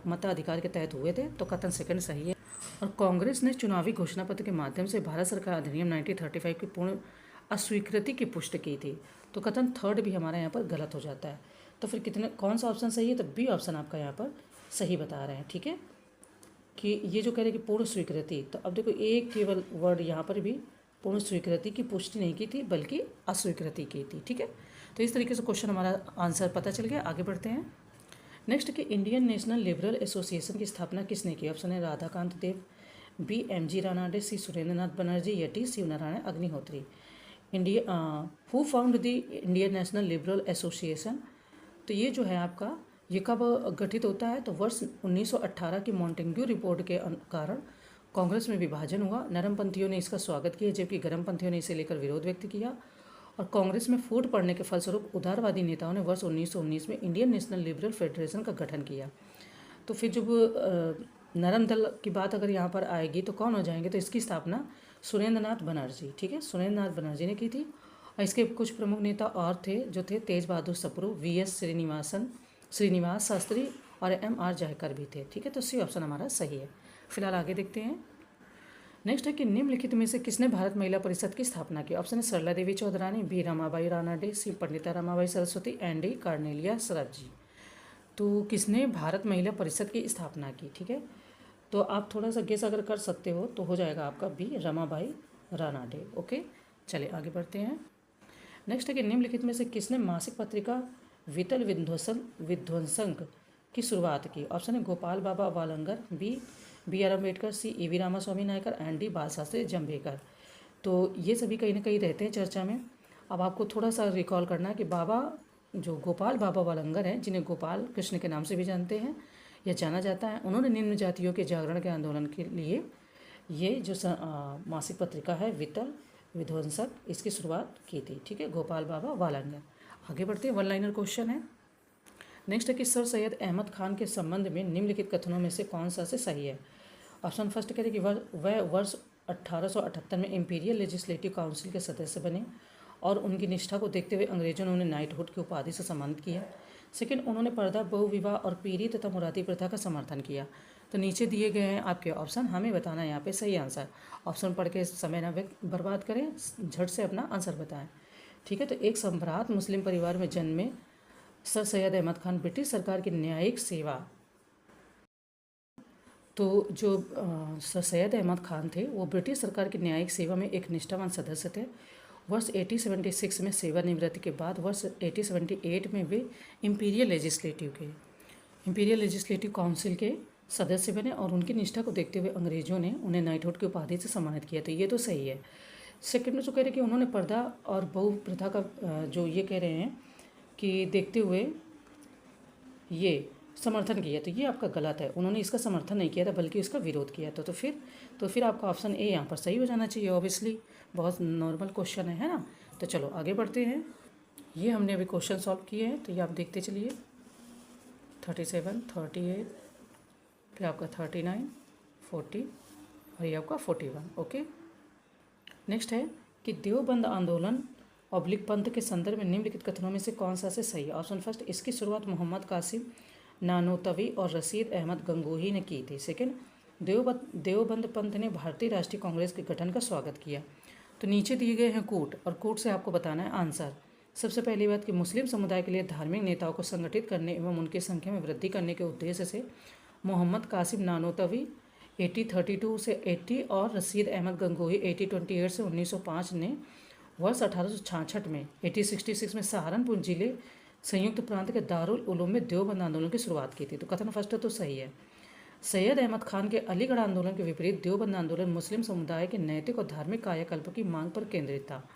मताधिकार के तहत हुए थे, तो कथन सेकंड सही है। और कांग्रेस ने चुनावी घोषणा पत्र के माध्यम से भारत सरकार अधिनियम 1935 की पूर्ण अस्वीकृति की पुष्टि की थी। तो कथन थर्ड भी हमारा यहाँ पर गलत हो जाता है। तो फिर कितने कौन सा ऑप्शन सही है? तो बी ऑप्शन आपका यहाँ पर सही बता रहे हैं। ठीक है, कि ये जो कह रहे हैं कि पूर्ण स्वीकृति, तो अब देखो एक केवल वर्ड यहाँ पर भी पूर्ण स्वीकृति की पुष्टि नहीं की थी बल्कि अस्वीकृति की थी। ठीक है, तो इस तरीके से क्वेश्चन हमारा आंसर पता चल गया। आगे बढ़ते हैं। नेक्स्ट कि इंडियन नेशनल लिबरल एसोसिएशन की स्थापना किसने की? ऑप्शन है राधाकांत देव, बी एम.जी. रानाडे, सी सुरेंद्रनाथ बनर्जी या D Shivnarayan Agnihotri. India who found the Indian national liberal association? तो ये जो है आपका, ये कब गठित होता है? तो वर्ष 1918 की मॉन्टेग्यू रिपोर्ट के कारण कांग्रेस में विभाजन हुआ। नरमपंथियों ने इसका स्वागत किया जबकि गर्मपंथियों ने इसे लेकर विरोध व्यक्त किया, और कांग्रेस में फूट पड़ने के फलस्वरूप उदारवादी नेताओं ने वर्ष 1919 में इंडियन नेशनल लिबरल फेडरेशन का गठन किया। तो फिर जब नरम दल की बात अगर यहाँ पर आएगी तो कौन हो जाएंगे? तो इसकी स्थापना सुरेंद्रनाथ बनर्जी, ठीक है, सुरेंद्रनाथ बनर्जी ने की थी। और इसके कुछ प्रमुख नेता और थे जो थे तेज बहादुर सप्रू, वी.एस. श्रीनिवास शास्त्री और M.R. जयकर भी थे। ठीक है, तो सी ऑप्शन हमारा सही है। फिलहाल आगे देखते हैं। नेक्स्ट है कि निम्नलिखित में से किसने भारत महिला परिषद की स्थापना की? ऑप्शन है Sarla Devi Chaudhrani, B Ramabai Ranade, C Pandita Ramabai Saraswati and D Cornelia Sorabji. तो किसने भारत महिला परिषद की स्थापना की? ठीक है, तो आप थोड़ा सा गेस अगर कर सकते हो तो हो जाएगा आपका बी रमाबाई रानाडे। ओके, चलिए आगे बढ़ते हैं। नेक्स्ट है कि निम्नलिखित में से किसने मासिक पत्रिका वितल विध्वंसक की शुरुआत की? ऑप्शन है Gopal Baba Walangkar, B R Ambedkar, C E.V. Ramaswamy Naicker and D Bal Shastri जम्भेकर। तो ये सभी कहीं ना कहीं रहते हैं चर्चा में। अब आपको थोड़ा सा रिकॉल करना है कि बाबा जो गोपाल बाबा वालंगर हैं, जिन्हें गोपाल कृष्ण के नाम से भी जानते हैं या जाना जाता है, उन्होंने निम्न जातियों के जागरण के आंदोलन के लिए ये जो मासिक पत्रिका है वितल विध्वंसक, इसकी शुरुआत की थी। ठीक है, गोपाल बाबा वालंगर। आगे बढ़ते हैं, वन लाइनर क्वेश्चन है। नेक्स्ट है कि सर सैयद अहमद खान के संबंध में निम्नलिखित कथनों में से कौन सा से सही है? ऑप्शन फर्स्ट कह रहे कि वह वर्ष 1878 में इंपीरियल लेजिस्लेटिव काउंसिल के सदस्य बने और उनकी निष्ठा को देखते हुए अंग्रेजों ने उन्हें नाइटहुड की उपाधि से सम्मानित किया। सेकंड, उन्होंने पर्दा, बहुविवाह और पीरी तथा मुरादी प्रथा का समर्थन किया। तो नीचे दिए गए हैं आपके ऑप्शन, हमें बताना है यहाँ पे सही आंसर। ऑप्शन पढ़ के समय ना बर्बाद करें, झट से अपना आंसर बताएं। ठीक है, तो एक सम्भ्रात मुस्लिम परिवार में जन्मे सर सैयद अहमद खान ब्रिटिश सरकार की न्यायिक सेवा, तो जो सर सैयद अहमद खान थे वो ब्रिटिश सरकार की न्यायिक सेवा में एक निष्ठावान सदस्य थे। वर्ष 1876 में सेवानिवृत्ति के बाद वर्ष 1878 में वे इंपीरियल लेजिस्लेटिव काउंसिल के सदस्य बने और उनकी निष्ठा को देखते हुए अंग्रेजों ने उन्हें नाइटहुड की उपाधि से सम्मानित किया। तो ये तो सही है। सेकंड में जो कह रहे हैं कि उन्होंने पर्दा और बहु प्रथा का जो ये कह रहे हैं कि देखते हुए ये समर्थन किया, तो ये आपका गलत है। उन्होंने इसका समर्थन नहीं किया था बल्कि इसका विरोध किया था। तो फिर आपका ऑप्शन ए यहाँ पर सही हो जाना चाहिए। ऑब्वियसली बहुत नॉर्मल क्वेश्चन है ना। तो चलो आगे बढ़ते हैं। ये हमने अभी क्वेश्चन सॉल्व किए हैं, तो ये आप देखते चलिए। 37, 38, फिर आपका 39, 40 और ये आपका 41। ओके, नेक्स्ट है कि देवबंद आंदोलन ऑब्लिक पंथ के संदर्भ में निम्नलिखित कथनों में से कौन सा से सही है? ऑप्शन फर्स्ट, इसकी शुरुआत मोहम्मद कासिम नानोतवी और रशीद अहमद गंगोही ने की थी। सेकंड, देवबंद पंथ ने भारतीय राष्ट्रीय कांग्रेस के गठन का स्वागत किया। तो नीचे दिए गए हैं कोट, और कोट से आपको बताना है आंसर। सबसे पहली बात कि मुस्लिम समुदाय के लिए धार्मिक नेताओं को संगठित करने एवं उनकी संख्या में वृद्धि करने के उद्देश्य से मोहम्मद कासिम नानोतवी 1832 से 80 और रशीद अहमद गंगोही 1828 से 1905 ने वर्ष 1866 में 1866 में सहारनपुर जिले संयुक्त प्रांत के दारुल उलूम में देवबंद आंदोलन की शुरुआत की थी। तो कथन फर्स्ट तो सही है। सैयद अहमद खान के अलीगढ़ आंदोलन के विपरीत देवबंद आंदोलन मुस्लिम समुदाय के नैतिक और धार्मिक कायाकल्प की मांग पर केंद्रित था।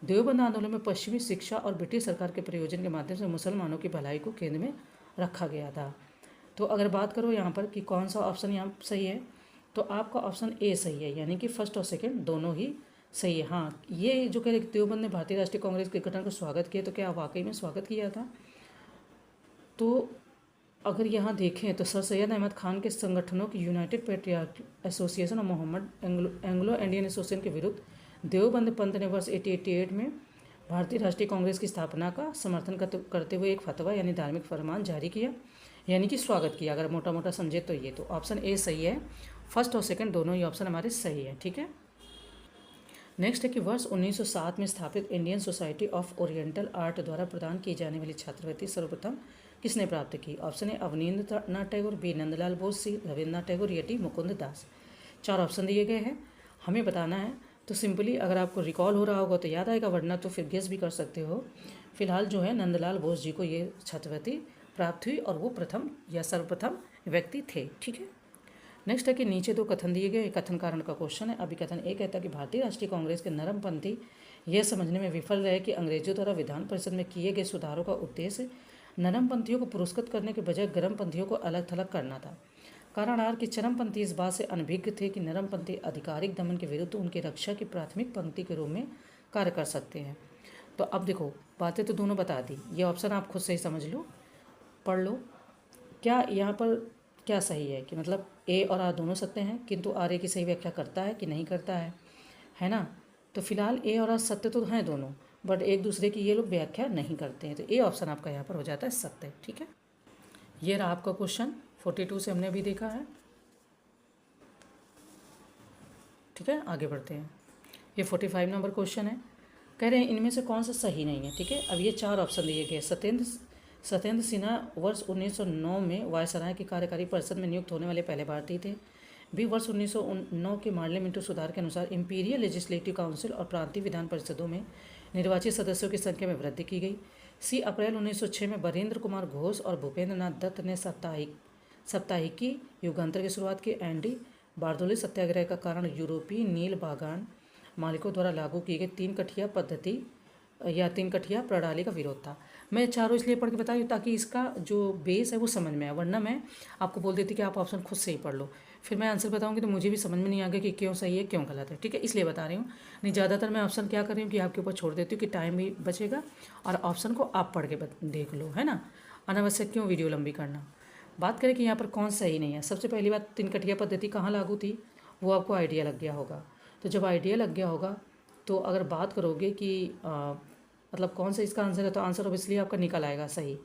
देवबंद आंदोलन में पश्चिमी शिक्षा और ब्रिटिश सरकार के प्रयोजन के माध्यम से मुसलमानों की भलाई को केंद्र में रखा गया था। तो अगर बात करो यहाँ पर कि कौन सा ऑप्शन यहाँ सही है, तो आपका ऑप्शन ए सही है, यानी कि फर्स्ट और सेकेंड दोनों ही सही है। हाँ, ये जो कह रहे देवबंद ने भारतीय राष्ट्रीय कांग्रेस के गठन का स्वागत किया, तो क्या वाकई में स्वागत किया था? तो अगर यहाँ देखें तो सर सैयद अहमद खान के संगठनों की यूनाइटेड पेट्रियार्क एसोसिएशन और मोहम्मद एंग्लो इंडियन एसोसिएशन के विरुद्ध देवबंद पंथ ने वर्ष 1888 में भारतीय राष्ट्रीय कांग्रेस की स्थापना का समर्थन करते हुए एक फतवा यानी धार्मिक फरमान जारी किया, यानी कि स्वागत किया। अगर मोटा मोटा समझे तो ये तो ऑप्शन ए सही है। फर्स्ट और सेकंड दोनों ही ऑप्शन हमारे सही है। ठीक है, नेक्स्ट है कि वर्ष 1907 में स्थापित Indian society of oriental art द्वारा प्रदान की जाने वाली छात्रवृत्ति सर्वप्रथम किसने प्राप्त की? Option A Abanindranath Tagore, B Nandalal Bose, C Rabindranath Tagore, या डी मुकुंद दास। 4 ऑप्शन दिए गए हैं, हमें बताना है। तो सिंपली अगर आपको रिकॉल हो रहा होगा तो याद आएगा, वरना तो फिर गेस भी कर सकते हो। फिलहाल जो है नंदलाल बोस जी को ये छात्रवृत्ति प्राप्त हुई और वो प्रथम या सर्वप्रथम व्यक्ति थे। ठीक है। नेक्स्ट है कि नीचे 2 कथन दिए गए, कथन कारण का क्वेश्चन है। अभी कथन ए कहता है कि भारतीय राष्ट्रीय कांग्रेस के नरमपंथी यह समझने में विफल रहे कि अंग्रेजों द्वारा विधान परिषद में किए गए सुधारों का उद्देश्य नरमपंथियों को पुरस्कृत करने के बजाय गर्मपंथियों को अलग थलग करना था। कारण आर कि चरमपंथी इस बात से अनभिज्ञ थे कि नरमपंथी आधिकारिक दमन के विरुद्ध उनकी रक्षा की प्राथमिक पंक्ति के रूप में कार्य कर सकते हैं। तो अब देखो, बातें तो दोनों बता दी, ये ऑप्शन आप खुद से ही समझ लो, पढ़ लो। क्या यहाँ पर क्या सही है कि मतलब ए और आर दोनों सत्य हैं, किंतु आर ए की सही व्याख्या करता है कि नहीं करता है ना। तो फिलहाल ए और आर सत्य तो हैं दोनों, बट एक दूसरे की ये लोग व्याख्या नहीं करते हैं। तो ए ऑप्शन आपका यहाँ पर हो जाता है सत्य। ठीक है, ये रहा आपका क्वेश्चन। 42 से हमने अभी देखा है। ठीक है, आगे बढ़ते हैं। ये 45 नंबर क्वेश्चन है। कह रहे हैं इनमें से कौन सा सही नहीं है। ठीक है, अब ये 4 ऑप्शन दिए गए। सत्येंद्र सिन्हा वर्ष 1909 में वायसराय की कार्यकारी परिषद में नियुक्त होने वाले पहले भारतीय थे। बी वर्ष 1909 के पार्लियामेंट्री सुधार के अनुसार इंपीरियल लेजिस्लेटिव काउंसिल और प्रांतीय विधान परिषदों में निर्वाचित सदस्यों की संख्या में वृद्धि की गई। सी अप्रैल 1906 में बरेंद्र कुमार घोष और भूपेंद्र नाथ दत्त ने साप्ताहिकी युगांतर की शुरुआत की। एंडी बारदोली सत्याग्रह का कारण यूरोपीय नील बागान मालिकों द्वारा लागू की गई 3 कठिया पद्धति या 3 कठिया प्रणाली का विरोध था। मैं चारों इसलिए पढ़ के बताई ताकि इसका जो बेस है वो समझ में आए, वरना मैं आपको बोल देती कि आप ऑप्शन खुद से ही पढ़ लो, फिर मैं आंसर बताऊंगी तो मुझे भी समझ में नहीं आएगा कि क्यों सही है क्यों गलत है। ठीक है, इसलिए बता रही हूँ। नहीं, ज़्यादातर मैं ऑप्शन क्या कर रही हूँ कि आपके ऊपर छोड़ देती हूँ कि टाइम भी बचेगा और ऑप्शन को आप पढ़ के देख लो, है ना। अनावश्यक क्यों वीडियो लंबी करना। बात करें कि यहाँ पर कौन सही नहीं है। सबसे पहली बात, 3 कठिया पद्धति कहाँ लागू थी वो आपको आइडिया लग गया होगा। तो जब आइडिया लग गया होगा तो अगर बात करोगे कि मतलब कौन सा इसका आंसर है, तो आंसर ऑब्वियसली आपका निकल आएगा सही।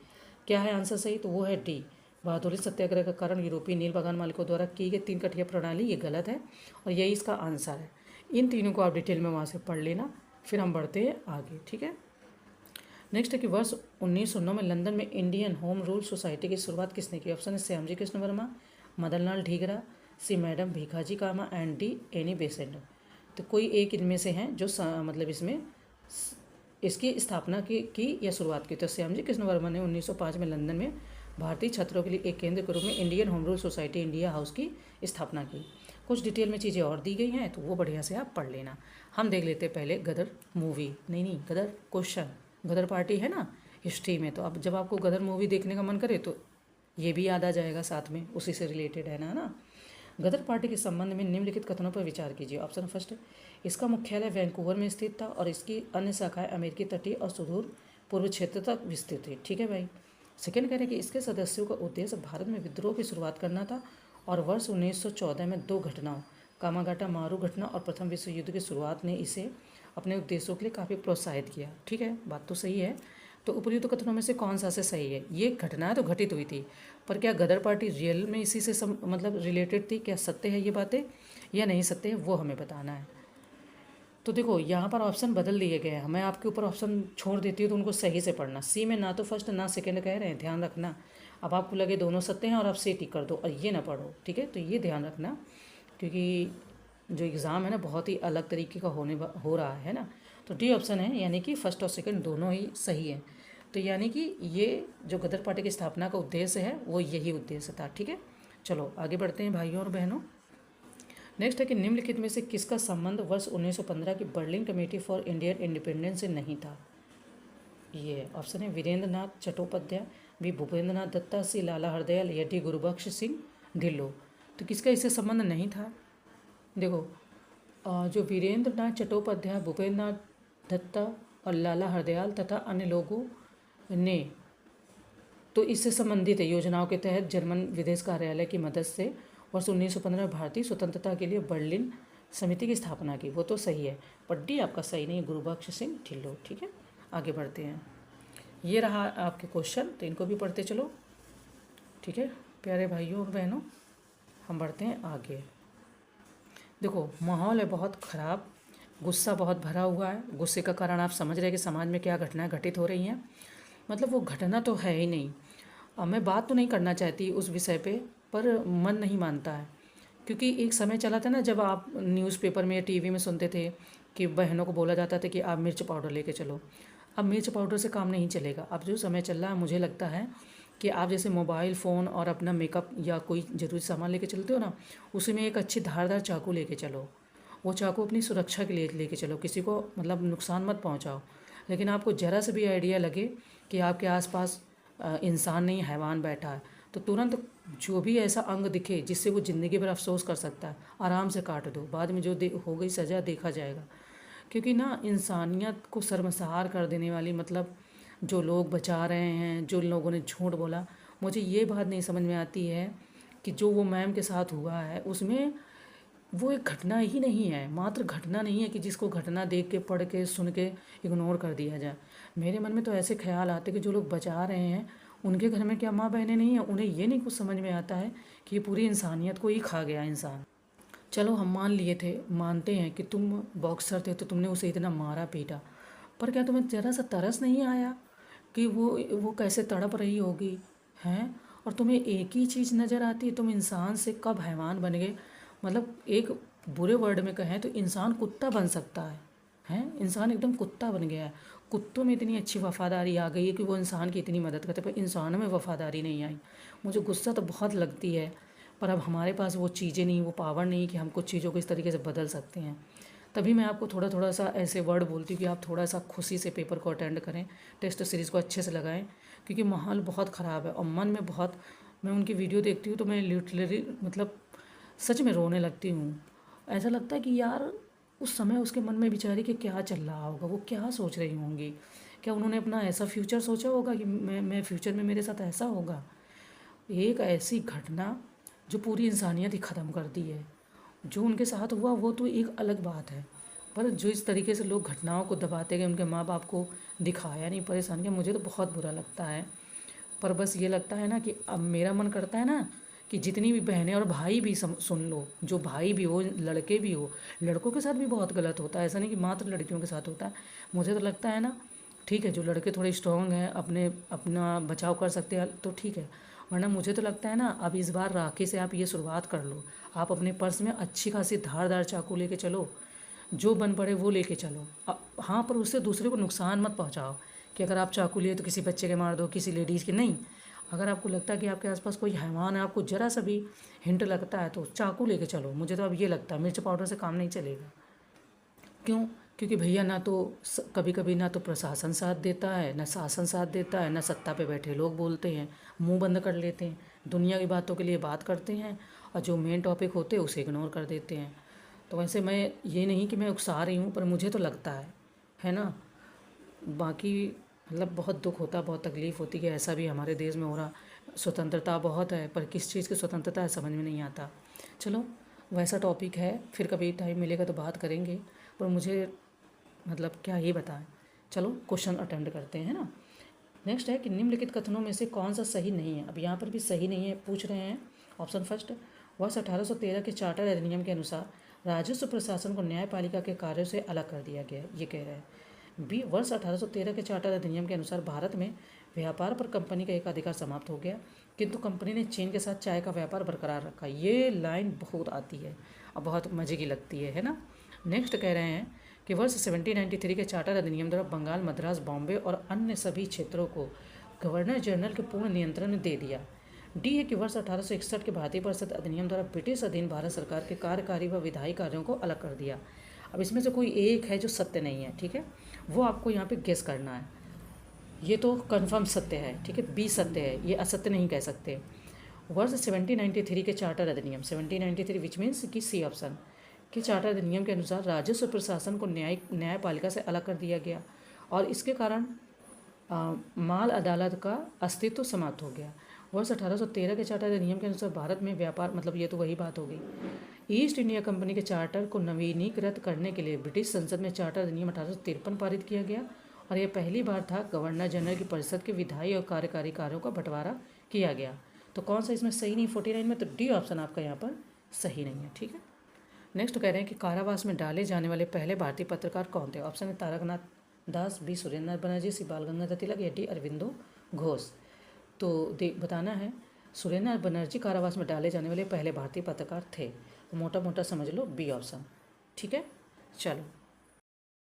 क्या है आंसर सही? तो वो है डी, बहादुरी सत्याग्रह का कारण यूरोपीय नील बागान मालिकों द्वारा की गई 3 कठिया प्रणाली, ये गलत है और यही इसका आंसर है। इन तीनों को आप डिटेल में वहाँ से पढ़ लेना, फिर हम बढ़ते हैं आगे। ठीक है, नेक्स्ट है कि वर्ष 1909 में लंदन में इंडियन होम रूल सोसाइटी की शुरुआत किसने की? ऑप्शन है Shyamji Krishna Varma, Madanlal Dhingra, C madam Bhikaiji Cama and D Annie Besant. तो कोई एक इनमें से हैं जो मतलब इसमें इसकी स्थापना की या शुरुआत की। तो श्यामजी कृष्ण वर्मा ने 1905 में लंदन में भारतीय छात्रों के लिए एक केंद्र के रूप में Indian home rule society India house की स्थापना की। कुछ डिटेल में चीज़ें और दी गई हैं तो वो बढ़िया से आप पढ़ लेना। हम देख लेते पहले गदर मूवी, नहीं गदर क्वेश्चन। गदर पार्टी है ना हिस्ट्री में, तो अब जब आपको गदर मूवी देखने का मन करे तो ये भी याद आ जाएगा साथ में, उसी से रिलेटेड है ना। गदर पार्टी के संबंध में निम्नलिखित कथनों पर विचार कीजिए। ऑप्शन फर्स्ट, इसका मुख्यालय वैंकूवर में स्थित था और इसकी अन्य शाखाएं अमेरिकी तटीय और सुदूर पूर्व क्षेत्र तक विस्तृत थी। ठीक है भाई। सेकेंड कह रहे हैं कि इसके सदस्यों का उद्देश्य भारत में विद्रोह की शुरुआत करना था और वर्ष 1914 में 2 घटनाओं कामागाटा मारू घटना और प्रथम विश्व युद्ध की शुरुआत ने इसे अपने उद्देश्यों के लिए काफ़ी प्रोत्साहित किया। ठीक है, बात तो सही है। तो उपयुक्त कथनों में से कौन सा से सही है? ये घटना तो घटित हुई थी, पर क्या गदर पार्टी रियल में इसी से मतलब रिलेटेड थी? क्या सत्य है ये बातें या नहीं सत्य है, वो हमें बताना है। तो देखो यहाँ पर ऑप्शन बदल दिए गए हैं, मैं आपके ऊपर ऑप्शन छोड़ देती हूँ तो उनको सही से पढ़ना। सी में ना तो फर्स्ट ना सेकेंड कह रहे हैं, ध्यान रखना। अब आपको लगे दोनों सत्य हैं और आप से टिक कर दो और ये ना पढ़ो। ठीक है, तो ये ध्यान रखना, क्योंकि जो एग्ज़ाम है ना बहुत ही अलग तरीके का हो रहा है ना। तो डी ऑप्शन है, यानी कि फर्स्ट और सेकंड दोनों ही सही हैं। तो यानी कि ये जो गदर पार्टी की स्थापना का उद्देश्य है वो यही उद्देश्य था। ठीक है, चलो आगे बढ़ते हैं भाइयों और बहनों। नेक्स्ट है कि निम्नलिखित में से किसका संबंध वर्ष 1915 की Berlin committee for Indian independence से नहीं था? ये ऑप्शन है वीरेंद्र नाथ चट्टोपाध्याय, बी भूपेंद्र नाथ दत्ता, सी लाला हरदयाल, या डी गुरुबख्श सिंह ढिल्लो। तो किसका इससे संबंध नहीं था? देखो, जो वीरेंद्र नाथ चट्टोपाध्याय, भूपेंद्र नाथ दत्ता और लाला हरदयाल तथा अन्य लोगों ने तो इससे संबंधित योजनाओं के तहत जर्मन विदेश कार्यालय की मदद से वर्ष 1915 भारतीय स्वतंत्रता के लिए बर्लिन समिति की स्थापना की। वो तो सही है, पर डी आपका सही नहीं है, गुरुबख्श सिंह ढिल्लो। ठीक है, आगे बढ़ते हैं। ये रहा आपके क्वेश्चन, तो इनको भी पढ़ते चलो। ठीक है प्यारे भाइयों और बहनों, हम बढ़ते हैं आगे। देखो, माहौल है बहुत ख़राब, गुस्सा बहुत भरा हुआ है। गुस्से का कारण आप समझ रहे हैं कि समाज में क्या घटनाएं घटित हो रही हैं। मतलब वो घटना तो है ही नहीं। मैं बात तो नहीं करना चाहती उस विषय पे, पर मन नहीं मानता है। क्योंकि एक समय चला था ना, जब आप न्यूज़पेपर में या टीवी में सुनते थे कि बहनों को बोला जाता था कि आप मिर्च पाउडर लेके चलो। अब मिर्च पाउडर से काम नहीं चलेगा। अब जो समय चल रहा है, मुझे लगता है कि आप जैसे मोबाइल फ़ोन और अपना मेकअप या कोई ज़रूरी सामान लेके चलते हो ना, उसी में एक अच्छी धारदार चाकू लेके चलो। वो चाकू अपनी सुरक्षा के लिए लेके चलो, किसी को मतलब नुकसान मत पहुंचाओ। लेकिन आपको ज़रा से भी आइडिया लगे कि आपके आसपास इंसान नहीं हैवान बैठा है, तो तुरंत जो भी ऐसा अंग दिखे जिससे वो ज़िंदगी भर अफसोस कर सकता है, आराम से काट दो। बाद में जो हो गई सज़ा देखा जाएगा। क्योंकि ना इंसानियत को शर्मसार कर देने वाली, मतलब जो लोग बचा रहे हैं, जो लोगों ने झूठ बोला, मुझे ये बात नहीं समझ में आती है कि जो वो मैम के साथ हुआ है उसमें वो एक घटना ही नहीं है, मात्र घटना नहीं है कि जिसको घटना देख के, पढ़ के, सुन के इग्नोर कर दिया जाए। मेरे मन में तो ऐसे ख्याल आते कि जो लोग बचा रहे हैं उनके घर में क्या माँ बहनें नहीं हैं? उन्हें ये नहीं कुछ समझ में आता है कि ये पूरी इंसानियत को ही खा गया इंसान। चलो हम मान लिए थे, मानते हैं कि तुम बॉक्सर थे तो तुमने उसे इतना मारा पीटा, पर क्या तुम्हें ज़रा सा तरस नहीं आया कि वो कैसे तड़प रही होगी, हैं? और तुम्हें एक ही चीज़ नज़र आती है, तुम इंसान से कब हैवान बन गए। मतलब एक बुरे वर्ड में कहें तो इंसान कुत्ता बन सकता है, हैं? इंसान एकदम कुत्ता बन गया है। कुत्तों में इतनी अच्छी वफ़ादारी आ गई है कि वो इंसान की इतनी मदद करते, पर इंसानों में वफ़ादारी नहीं आई। मुझे गुस्सा तो बहुत लगती है, पर अब हमारे पास वो चीज़ें नहीं, वो पावर नहीं कि हम कुछ चीज़ों को इस तरीके से बदल सकते हैं। तभी मैं आपको थोड़ा थोड़ा सा ऐसे वर्ड बोलती हूँ कि आप थोड़ा सा खुशी से पेपर को अटेंड करें, टेस्ट सीरीज़ को अच्छे से लगाएं, क्योंकि माहौल बहुत ख़राब है और मन में बहुत, मैं उनकी वीडियो देखती हूँ तो मैं लिटरली मतलब सच में रोने लगती हूँ। ऐसा लगता है कि यार उस समय उसके मन में बेचारी के क्या चल रहा होगा, वो क्या सोच रही होंगी। क्या उन्होंने अपना ऐसा फ्यूचर सोचा होगा कि मैं फ्यूचर में मेरे साथ ऐसा होगा। एक ऐसी घटना जो पूरी इंसानियत ही ख़त्म कर दी है। जो उनके साथ हुआ वो तो एक अलग बात है, पर जो इस तरीके से लोग घटनाओं को दबाते गए, उनके माँ बाप को दिखाया नहीं, परेशान किया, मुझे तो बहुत बुरा लगता है। पर बस ये लगता है ना कि अब मेरा मन करता है ना कि जितनी भी बहनें और भाई भी सुन लो, जो भाई भी हो, लड़के भी हो, लड़कों के साथ भी बहुत गलत होता है, ऐसा नहीं कि मात्र लड़कियों के साथ होता है। मुझे तो लगता है ना, ठीक है जो लड़के थोड़े स्ट्रॉन्ग हैं, अपना बचाव कर सकते हैं तो ठीक है, वरना मुझे तो लगता है ना अब इस बार राखी से आप ये शुरुआत कर लो। आप अपने पर्स में अच्छी खासी धारदार चाकू लेके चलो, जो बन पड़े वो लेके चलो। हाँ, पर उससे दूसरे को नुकसान मत पहुँचाओ कि अगर आप चाकू लिए तो किसी बच्चे के मार दो, किसी लेडीज़ के नहीं। अगर आपको लगता है कि आपके आसपास कोई हैवान है, आपको ज़रा सा भी हिंट लगता है तो चाकू लेके चलो। मुझे तो अब ये लगता है मिर्च पाउडर से काम नहीं चलेगा। क्यों? क्योंकि भैया ना तो कभी कभी ना तो प्रशासन साथ देता है, ना शासन साथ देता है, ना सत्ता पे बैठे लोग बोलते हैं, मुंह बंद कर लेते हैं, दुनिया की बातों के लिए बात करते हैं और जो मेन टॉपिक होते हैं उसे इग्नोर कर देते हैं। तो वैसे मैं ये नहीं कि मैं उकसा रही हूँ, पर मुझे तो लगता है ना। बाकी मतलब बहुत दुख होता, बहुत तकलीफ़ होती कि ऐसा भी हमारे देश में हो रहा। स्वतंत्रता बहुत है, पर किस चीज़ की स्वतंत्रता है समझ में नहीं आता। चलो वैसा टॉपिक है, फिर कभी टाइम मिलेगा तो बात करेंगे। पर मुझे मतलब क्या ही बताएं। चलो क्वेश्चन अटेम्प्ट करते हैं ना। नेक्स्ट है कि निम्नलिखित कथनों में से कौन सा सही नहीं है। अब यहाँ पर भी सही नहीं है पूछ रहे हैं। ऑप्शन फर्स्ट, वर्ष 1813 के चार्टर अधिनियम के अनुसार राजस्व प्रशासन को न्यायपालिका के कार्यों से अलग कर दिया गया, ये कह रहे हैं। बी, वर्ष 1813 के चार्टर अधिनियम के अनुसार भारत में व्यापार पर कंपनी का एक अधिकार समाप्त हो गया, किंतु कंपनी ने चीन के साथ चाय का व्यापार बरकरार रखा। ये लाइन बहुत आती है और बहुत मज़े की लगती है ना। नेक्स्ट कह रहे हैं कि वर्ष 1793 के चार्टर अधिनियम द्वारा बंगाल, मद्रास, बॉम्बे और अन्य सभी क्षेत्रों को गवर्नर जनरल के पूर्ण नियंत्रण में दे दिया। डी है कि वर्ष 1861 के भारतीय परिषद अधिनियम द्वारा ब्रिटिश अधीन भारत सरकार के कार्यकारी व विधायी कार्यों को अलग कर दिया। अब इसमें से कोई एक है जो सत्य नहीं है, ठीक है, वो आपको यहाँ पे गेस करना है। ये तो कन्फर्म सत्य है, ठीक है, बी सत्य है, ये असत्य नहीं कह सकते। वर्ष 1793 के चार्टर अधिनियम 1793 विच मीन्स कि सी ऑप्शन के चार्टर अधिनियम के अनुसार राजस्व प्रशासन को न्यायपालिका से अलग कर दिया गया और इसके कारण माल अदालत का अस्तित्व समाप्त हो गया। वर्ष 1813 के चार्टर अधिनियम के अनुसार भारत में व्यापार, मतलब ये तो वही बात हो गई। ईस्ट इंडिया कंपनी के चार्टर को नवीनीकृत करने के लिए ब्रिटिश संसद में चार्टर अधिनियम 1853 पारित किया गया और यह पहली बार था गवर्नर जनरल की परिषद के विधायी और कार्यकारी कार्यों का बंटवारा किया गया। तो कौन सा इसमें सही नहीं 49 में, तो डी ऑप्शन आपका यहाँ पर सही नहीं है, ठीक है। नेक्स्ट कह रहे हैं कि कारावास में डाले जाने वाले पहले भारतीय पत्रकार कौन थे। ऑप्शन है तारकनाथ दास, बी सुरेंद्रनाथ बनर्जी, सी बाल गंगाधर तिलक या डी अरविंदो घोष। तो बताना है सुरेंद्रनाथ बनर्जी कारावास में डाले जाने वाले पहले भारतीय पत्रकार थे। तो मोटा मोटा समझ लो बी ऑप्शन। ठीक है, चलो।